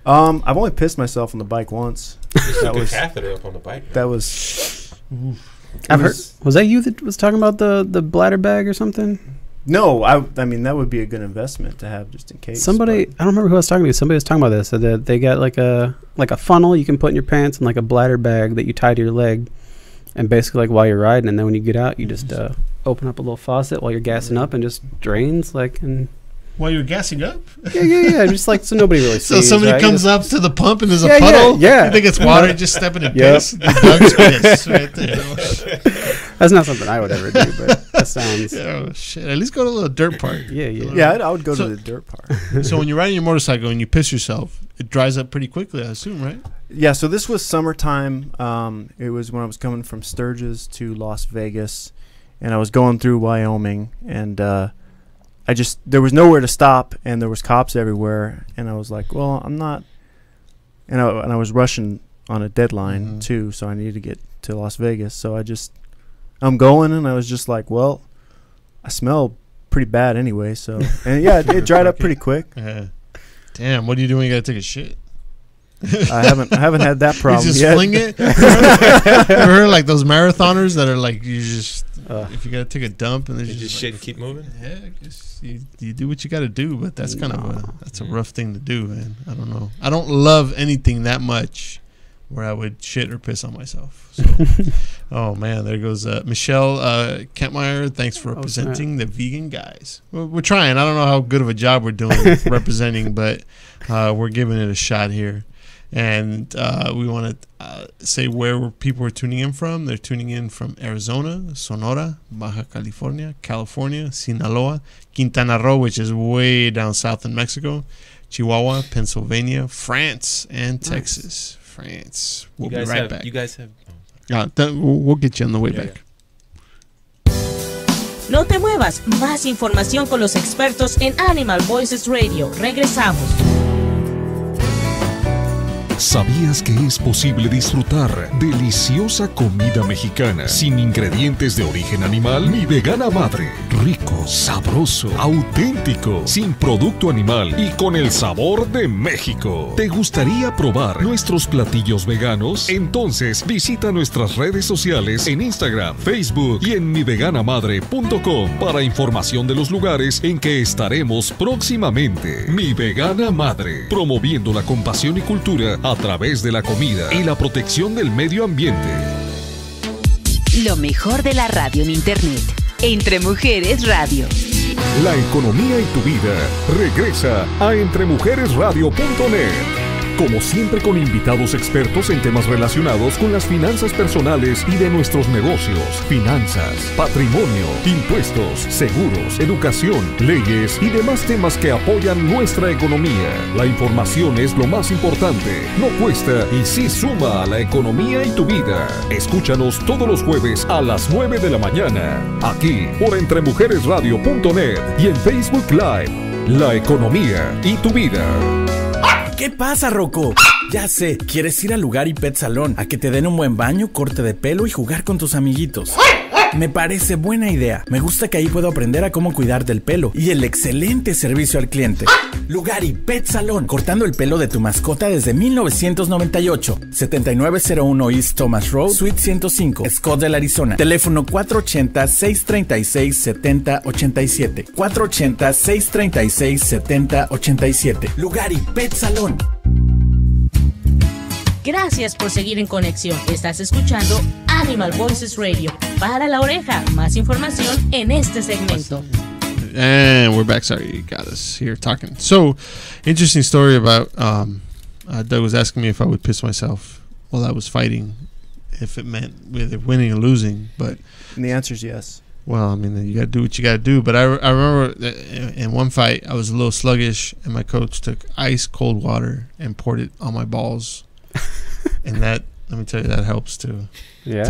I've only pissed myself on the bike once. That was catheter up on the bike. Right? That was. I've heard. Was that you that was talking about the bladder bag or something? No, I mean that would be a good investment to have just in case. Somebody, I don't remember who I was talking to. Somebody was talking about this. So that they got like a funnel you can put in your pants and like a bladder bag that you tie to your leg. And basically, like while you're riding, and then when you get out, you just open up a little faucet while you're gassing up, and just drains and. While you're gassing up? Yeah. Just like so nobody really sees. So somebody comes up to the pump and there's a puddle. Yeah. You think it's water? Just stepping in piss. Doug's piss right there. That's not something I would ever do, but that sounds. Oh shit! At least go to a little dirt part. Yeah, I would go to the dirt part. So when you're riding your motorcycle and you piss yourself, it dries up pretty quickly, I assume, right? Yeah, so this was summertime. It was when I was coming from Sturgis to Las Vegas, and I was going through Wyoming, and there was nowhere to stop, and there was cops everywhere, and I was like, well, I'm not, and I was rushing on a deadline too, so I needed to get to Las Vegas, so I'm going, and I was just like, well, I smell pretty bad anyway, so, and yeah, it dried up pretty quick. Yeah. Damn, what are you doing? You gotta take a shit. I haven't had that problem you just yet. fling it. Ever heard like those marathoners that are like you just if you gotta take a dump and you just shit and keep moving. Yeah, I guess you do what you gotta do, but that's kind of a rough thing to do, man. I don't know. I don't love anything that much where I would shit or piss on myself. So, oh man, there goes Michelle Kentmeyer. Thanks for representing the vegan guys. We're trying. I don't know how good of a job we're doing representing, but we're giving it a shot here. And we want to say where people are tuning in from. They're tuning in from Arizona, Sonora, Baja California, California, Sinaloa, Quintana Roo, which is way down south in Mexico, Chihuahua, Pennsylvania, France, and Texas. France. We'll be right back. You guys have... we'll get you on the way back. No te muevas. Más información con los expertos en Animal Voices Radio. Regresamos. ¿Sabías que es posible disfrutar deliciosa comida mexicana sin ingredientes de origen animal? Mi Vegana Madre. Rico, sabroso, auténtico, sin producto animal y con el sabor de México. ¿Te gustaría probar nuestros platillos veganos? Entonces visita nuestras redes sociales en Instagram, Facebook y en miveganamadre.com para información de los lugares en que estaremos próximamente. Mi Vegana Madre, promoviendo la compasión y cultura a través de la comida y la protección del medio ambiente. Lo mejor de la radio en Internet. Entre Mujeres Radio. La economía y tu vida regresa a entremujeresradio.net. Como siempre, con invitados expertos en temas relacionados con las finanzas personales y de nuestros negocios, finanzas, patrimonio, impuestos, seguros, educación, leyes y demás temas que apoyan nuestra economía. La información es lo más importante, no cuesta y sí suma a la economía y tu vida. Escúchanos todos los jueves a las 9 de la mañana, aquí por entremujeresradio.net y en Facebook Live. La economía y tu vida. ¿Qué pasa, Rocco? Ya sé, quieres ir al Lugar y Pet Salón a que te den un buen baño, corte de pelo y jugar con tus amiguitos. Me parece buena idea. Me gusta que ahí puedo aprender a cómo cuidar del pelo y el excelente servicio al cliente. Lugar y Pet Salón, cortando el pelo de tu mascota desde 1998. 7901 East Thomas Road, Suite 105, Scottsdale, Arizona. Teléfono 480-636-7087. 480-636-7087. Lugar y Pet Salón. Gracias por seguir en conexión. Estás escuchando Animal Voices Radio. Para la oreja, más información en este segmento. And we're back. Sorry, you got us here talking. So, interesting story about Doug was asking me if I would piss myself while I was fighting, if it meant whether winning or losing. But And the answer is yes. well, I mean, you got to do what you got to do. But I remember that in one fight, I was a little sluggish, and my coach took ice cold water and poured it on my balls. And that, let me tell you, that helps to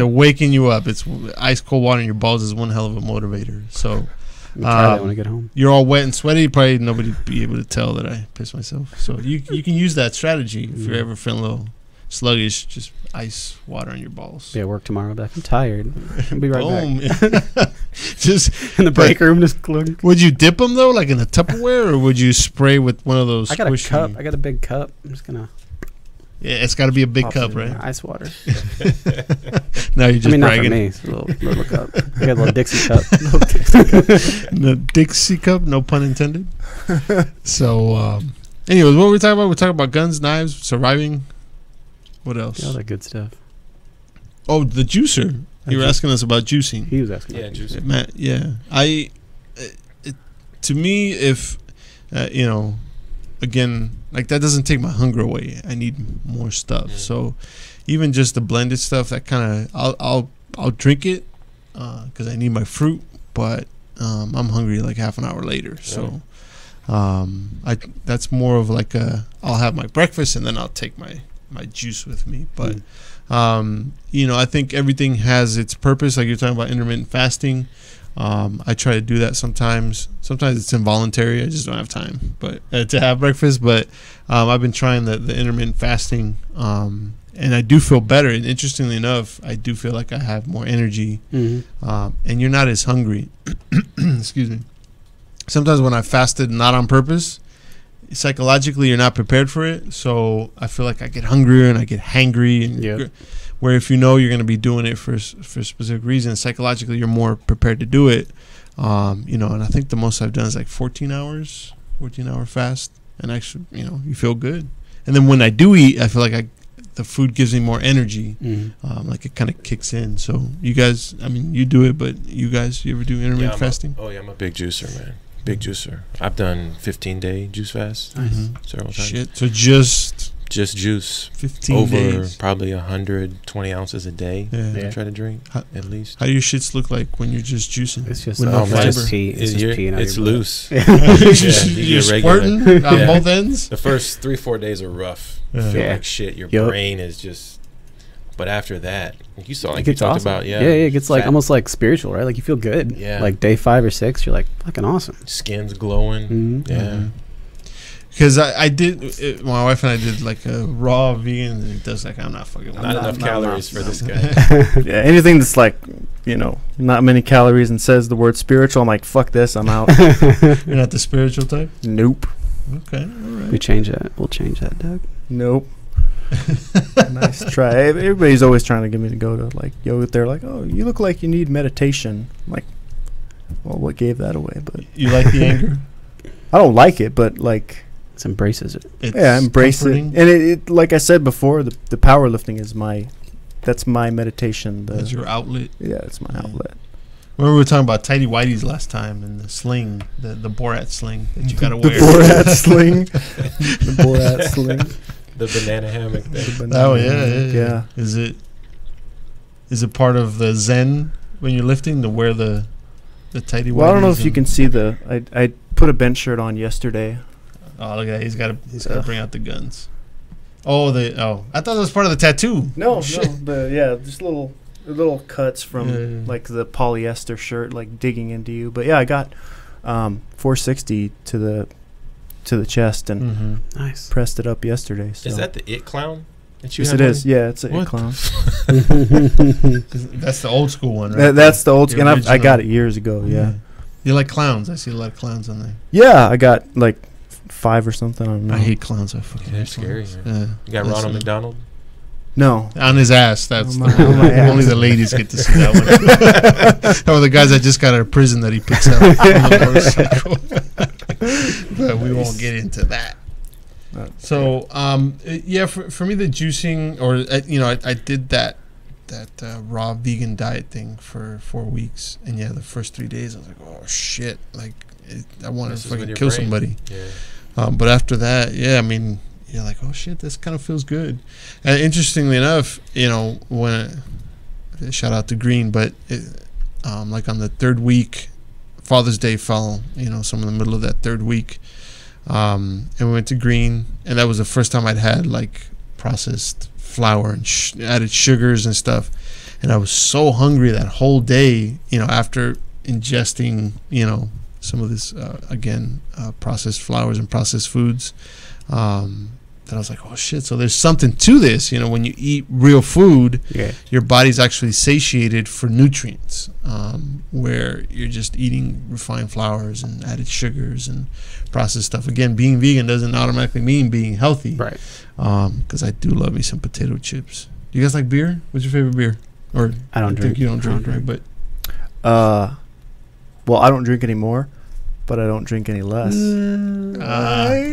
waken you up. It's ice cold water in your balls is one hell of a motivator. So try that when I get home. You're all wet and sweaty. Probably nobody be able to tell that I pissed myself. So you can use that strategy if you're ever feeling a little sluggish. Just ice water on your balls. Be at work tomorrow. But I'm tired. I'll be right back. Just in the break room, just clunk. Would you dip them though, like in a Tupperware, or would you spray with one of those? I got squishy? a cup. I got a big cup. I'm just gonna. Yeah, it's got to be a big pop cup, it in right? Ice water. Now you're just bragging. Not for me. It's a little cup. I got a little Dixie cup. No Dixie cup, no pun intended. So, anyways, what were we talking about? We're talking about guns, knives, surviving. What else? All that good stuff. Oh, the juicer. You were asking us about juicing. He was asking. Yeah, juicing. Matt, yeah. To me, if again, like that doesn't take my hunger away. I need more stuff. So, even just the blended stuff, that kind of I'll drink it because I need my fruit, but I'm hungry like half an hour later. So, that's more of like I'll have my breakfast and then I'll take my juice with me. But I think everything has its purpose. Like you're talking about intermittent fasting. I try to do that sometimes. Sometimes it's involuntary. I just don't have time, but to have breakfast. But I've been trying the intermittent fasting, and I do feel better. And interestingly enough, I do feel like I have more energy, and you're not as hungry. Excuse me. Sometimes when I fasted not on purpose, psychologically you're not prepared for it. So I feel like I get hungrier and I get hangry. And where if you know you're going to be doing it for specific reasons, psychologically you're more prepared to do it. And I think the most I've done is like 14-hour fast, and actually, you feel good. And then when I do eat, I feel like the food gives me more energy, like it kind of kicks in. So you guys, I mean, you do it, but you ever do intermittent fasting? I'm a big juicer, man. Big juicer. I've done 15-day juice fast several times. Shit. So just juice 15 over days. Probably 120 ounces a day. Yeah. I try to drink at least. How do your shits look like when you're just juicing? It's just with no fiber? It's just peeing out it's your butt. loose. You're squirting on both ends. The first 3-4 days are rough. You feel like shit. Your brain is just. But after that, you saw, like you talked about, it gets like almost like spiritual, right? Like you feel good. Yeah. Like day 5 or 6, you're like fucking awesome. Skin's glowing. Mm-hmm. Yeah. Because I did, my wife and I did like a raw vegan, and it does like, I'm not fucking. Not enough calories for this guy. Yeah, anything that's like, not many calories and says the word spiritual, I'm like, fuck this, I'm out. You're not the spiritual type? Nope. Okay, all right. We'll change that, Doug. Nope. Nice try. Everybody's always trying to get me to go to like yoga. They're like, oh, you look like you need meditation. I'm like, well, what gave that away? But you like the anger? I don't like it, but like, it embraces it. Embrace comforting. it. And it like I said before, the powerlifting is that's my meditation. That's your outlet. Yeah, it's my outlet. Remember we were talking about tighty whities last time and the sling, the Borat sling that you gotta The wear. Borat sling. The Borat sling. The banana hammock thing. Oh yeah. Is it part of the Zen when you're lifting to wear the tighty whities? Well, I don't know if you can see I put a bench shirt on yesterday. Oh, look at that. He's got to bring out the guns. I thought that was part of the tattoo. No, just little cuts from like the polyester shirt, like digging into you. But yeah, I got 460 to the chest and nice pressed it up yesterday. So. Is that the It Clown? Yes, it is. Yeah, it's an It Clown. That's the old school one, right? That's the old school. And I got it years ago. Yeah. You like clowns? I see a lot of clowns on there. Yeah, I got like 5 or something. I don't know. I hate clowns. I fucking They're hate scary. clowns. You got Ronald McDonald? No. On his ass. That's my ass. Only the ladies get to see that one. Or the guys that just got out of prison that he picks up on the motorcycle. But we won't get into that. So, for me, the juicing, or I did that raw vegan diet thing for 4 weeks, and the first 3 days I was like, oh shit, like I want to fucking kill somebody. Yeah. But after that, you're like, oh shit, this kind of feels good. And interestingly enough, when shout out to Green, but like on the third week, Father's Day fell, some in the middle of that third week. And we went to Green, and that was the first time I'd had like processed flour and added sugars and stuff, and I was so hungry that whole day, after ingesting some of this processed flours and processed foods, that I was like, oh shit, so there's something to this. When you eat real food, your body's actually satiated for nutrients, where you're just eating refined flours and added sugars and processed stuff. Again, being vegan doesn't automatically mean being healthy, right? Because I do love me some potato chips. Do you guys like beer? What's your favorite beer? Or I don't drink. You don't drink, right? But well, I don't drink anymore, but I don't drink any less. Right.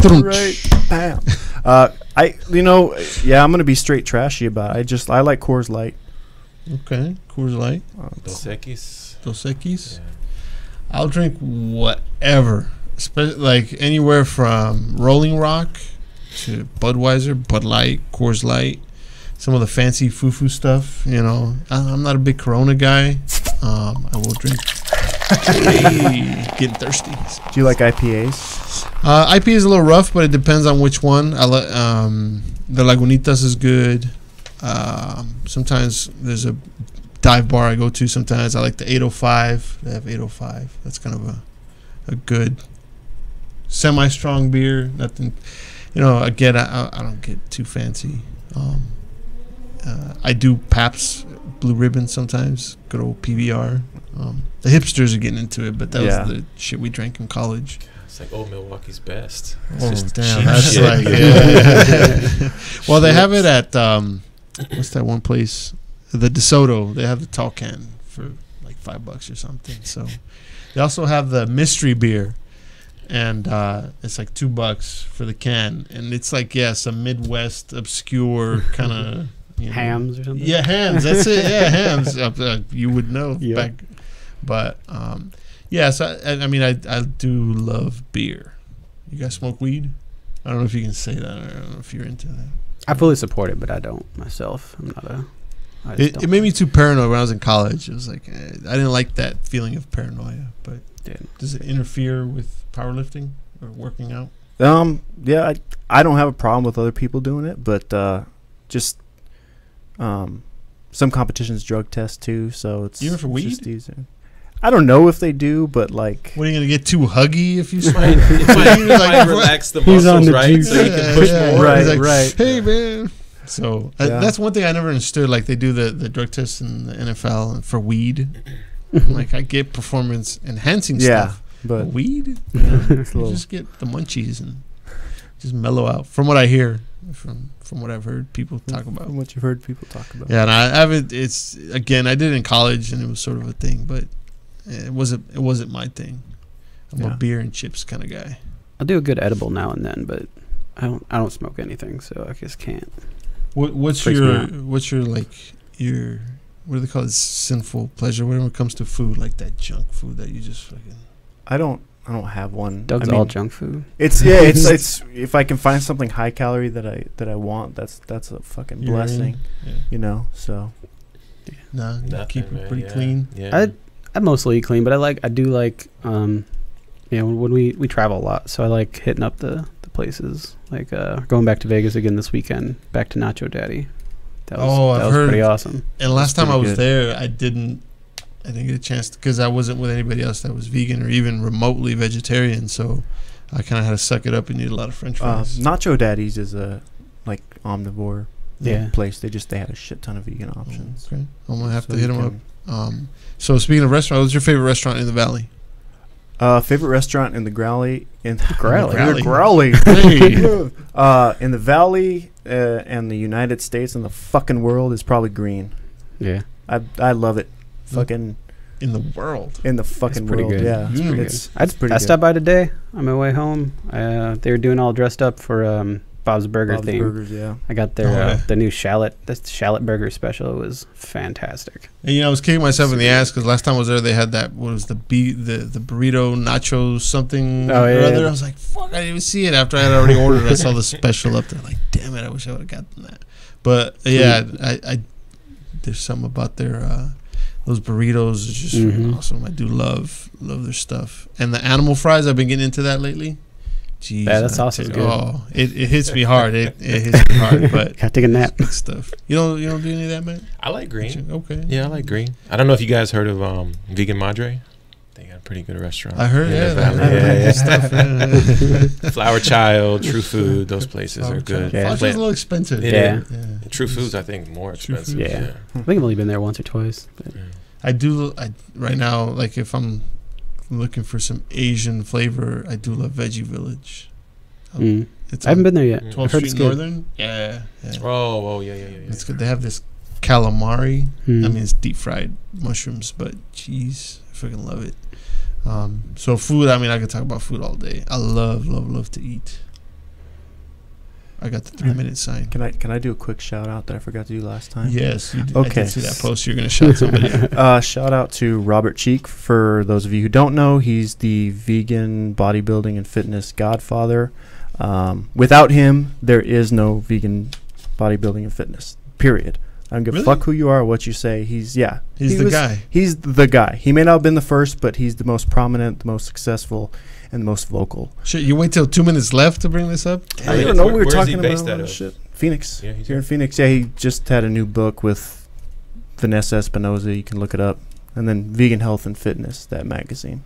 Bam. I'm gonna be straight trashy about it. I like Coors Light. Okay, Coors Light. Dos Equis. Yeah. I'll drink whatever, like anywhere from Rolling Rock to Budweiser, Bud Light, Coors Light, some of the fancy foo-foo stuff. I'm not a big Corona guy. I will drink. Getting thirsty. Do you like IPAs? IPA is a little rough, but it depends on which one. I like the Lagunitas is good. Sometimes there's a dive bar I go to. Sometimes I like the 805. They have 805. That's kind of a good semi-strong beer. Nothing, again, I don't get too fancy. I do Pabst Blue Ribbon sometimes. Good old PBR. The hipsters are getting into it, but that was the shit we drank in college. It's like old Milwaukee's best. It's just damn, that's shit. Like Well, they have it at what's that one place? The DeSoto. They have the tall can for like $5 or something. So they also have the mystery beer, and it's like $2 for the can, and it's like some Midwest obscure kind of. Hams or something? Yeah, hams. That's it. Yeah, hams. You would know back. But, so, I do love beer. You guys smoke weed? I don't know if you can say that. I don't know if you're into that. I fully support it, but I don't myself. I'm not a... It made me too paranoid when I was in college. It was like, I didn't like that feeling of paranoia. But does it interfere with powerlifting or working out? I don't have a problem with other people doing it, but just... some competitions drug test too, so it's even for weed. Just easier. I don't know if they do, but like, What are you gonna get too huggy if you It smoke? might relax the He's on muscles, the right? juice. So you can push more. Right, He's like, right. Hey man. So Yeah. that's one thing I never understood. Like they do the drug tests in the NFL for weed. Like I get performance enhancing yeah, stuff, but weed, it's a you little, just get the munchies and just mellow out. From what I hear, from what I've heard people talk about. from what you've heard people talk about. Yeah, and I haven't. It's again, I did it in college, and it was sort of a thing, but it wasn't my thing. I'm a Yeah. beer and chips kind of guy. I'll do a good edible now and then, but I don't smoke anything, so I just can't. What's Freaks me your out. what do they call it? Sinful pleasure whenever it comes to food, like that junk food that you just fucking. I don't have one. Doug's I mean, all junk food. It's it's if I can find something high calorie that I want, that's a fucking You're in. blessing, Yeah. you know. So Nah, you Nothing, keep it man, pretty yeah. clean. Yeah. I mostly eat clean, but I do like when we travel a lot, so I like hitting up the places. Like going back to Vegas again this weekend, back to Nacho Daddy. That was pretty awesome. And last That's time I was pretty there, I didn't get a chance because I wasn't with anybody else that was vegan or even remotely vegetarian. So I kind of had to suck it up and eat a lot of French fries. Nacho Daddy's is a like omnivore Yeah. place. They had a shit ton of vegan options. Okay, I'm gonna have So to hit you them up. So speaking of restaurant, what's your favorite restaurant in the Valley? Favorite restaurant in the Growly Growly. The Growly. Hey. In the Valley and the United States and the fucking world is probably Green. Yeah. I love it. Fucking In the world. in the fucking pretty world. good. Yeah, It's pretty it's good. pretty I good. stopped by today on my way home. They were doing all dressed up for Bob's Burger Bob's theme. Burgers, yeah. I got their Oh, yeah. the new shallot burger special. It was fantastic. And I was kicking myself in the ass because last time I was there, they had that. What was the burrito nacho something Oh, or yeah, other? yeah. I was like, fuck, I didn't even see it after I had already ordered. I saw the special up there. Like, damn it, I wish I would have gotten that. But yeah, I there's something about their those burritos is just freaking awesome. I do love their stuff. And the animal fries, I've been getting into that lately. Jeez, Yeah, that sauce is good. Oh, it hits me hard. It hits me hard, but Gotta take a nap. good stuff. You don't do any of that, man? I like green. Okay. Yeah, I like green. I don't know if you guys heard of Vegan Madre. They got a pretty good restaurant. I heard, in yeah, the Valley. I heard good stuff. Flower Child, True Food, those places are good. Yeah. Flower Child's a little expensive. Yeah. True Food's, I think, more expensive. Yeah. I think I've only been there once or twice. But I right now, like if I'm looking for some Asian flavor, I do love Veggie Village. It's I haven't been there yet. 12th I've heard Street it's good. Northern. Yeah. Oh, yeah. It's good. They have this calamari. Mm. I mean, it's deep fried mushrooms, but jeez, I freaking love it. So food. I mean, I could talk about food all day. I love to eat. I got the 3-minute sign. Can I do a quick shout out that I forgot to do last time? Yes. You did. I Okay. did see that post. You're gonna shout somebody out. Shout out to Robert Cheek. For those of you who don't know, he's the vegan bodybuilding and fitness godfather. Without him, there is no vegan bodybuilding and fitness. Period. I don't give a Really? fuck who you are or what you say. He's the guy. He's the guy. He may not have been the first, but he's the most prominent, the most successful, and the most vocal. Shit, you wait till 2 minutes left to bring this up? I don't know. We were Where's he talking based about out of? shit. Phoenix. Yeah, he's Here in Phoenix. Yeah, he just had a new book with Vanessa Espinoza. You can look it up. And then Vegan Health and Fitness, that magazine.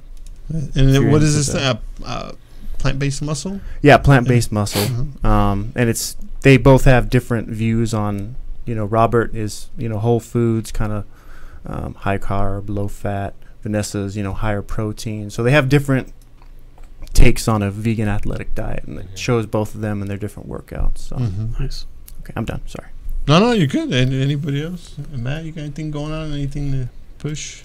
And then what is Experience this with thing? Plant-based muscle? Yeah, plant-based muscle. Mhm. And they both have different views on, Robert is, whole foods, kind of high carb, low fat. Vanessa's, higher protein. So they have different takes on a vegan athletic diet, and it shows both of them and their different workouts. So Nice. Okay, I'm done. Sorry. No, you're good. Anybody else? Matt, you got anything going on? Anything to push?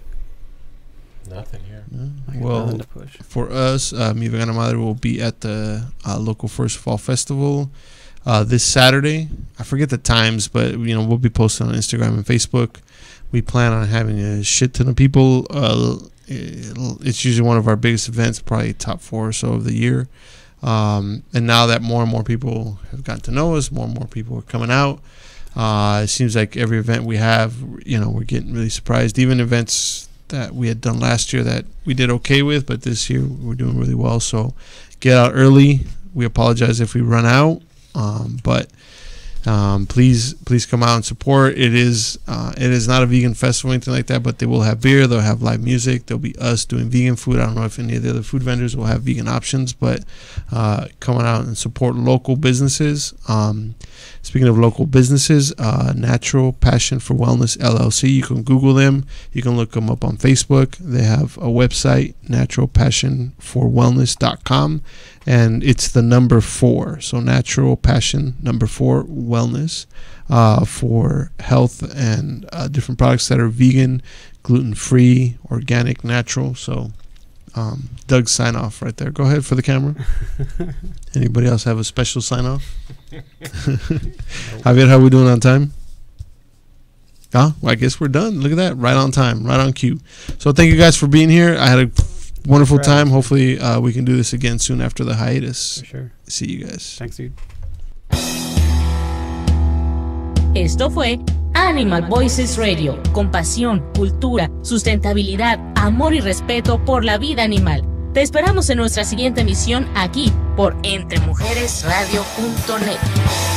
Nothing here. No? I got Well, nothing to push. for us, Mi Vegana Madre will be at the local First Fall Festival this Saturday. I forget the times, but we'll be posting on Instagram and Facebook. We plan on having a shit ton of people. It's usually one of our biggest events, probably top 4 or so of the year. And now that more and more people have gotten to know us, more and more people are coming out. It seems like every event we have, we're getting really surprised. Even events that we had done last year that we did okay with, but this year we're doing really well. So get out early. We apologize if we run out, but Please come out and support. It is not a vegan festival or anything like that, but they will have beer, they'll have live music, there'll be us doing vegan food. I don't know if any of the other food vendors will have vegan options, but coming out and support local businesses. Speaking of local businesses, Natural Passion for Wellness LLC, you can Google them, you can look them up on Facebook. They have a website, naturalpassionforwellness.com, and it's the number 4. So Natural Passion number 4 Wellness, for health and different products that are vegan, gluten-free, organic, natural. So Doug's sign off right there. Go ahead for the camera. Anybody else have a special sign off? Javier, how we doing on time? Well, I guess we're done. Look at that. Right on time. Right on cue. So thank you guys for being here. I had a wonderful time. Hopefully we can do this again soon after the hiatus. For sure. See you guys. Thanks, dude. Esto fue Animal Voices Radio, con pasión, cultura, sustentabilidad, amor y respeto por la vida animal. Te esperamos en nuestra siguiente emisión aquí por entremujeresradio.net.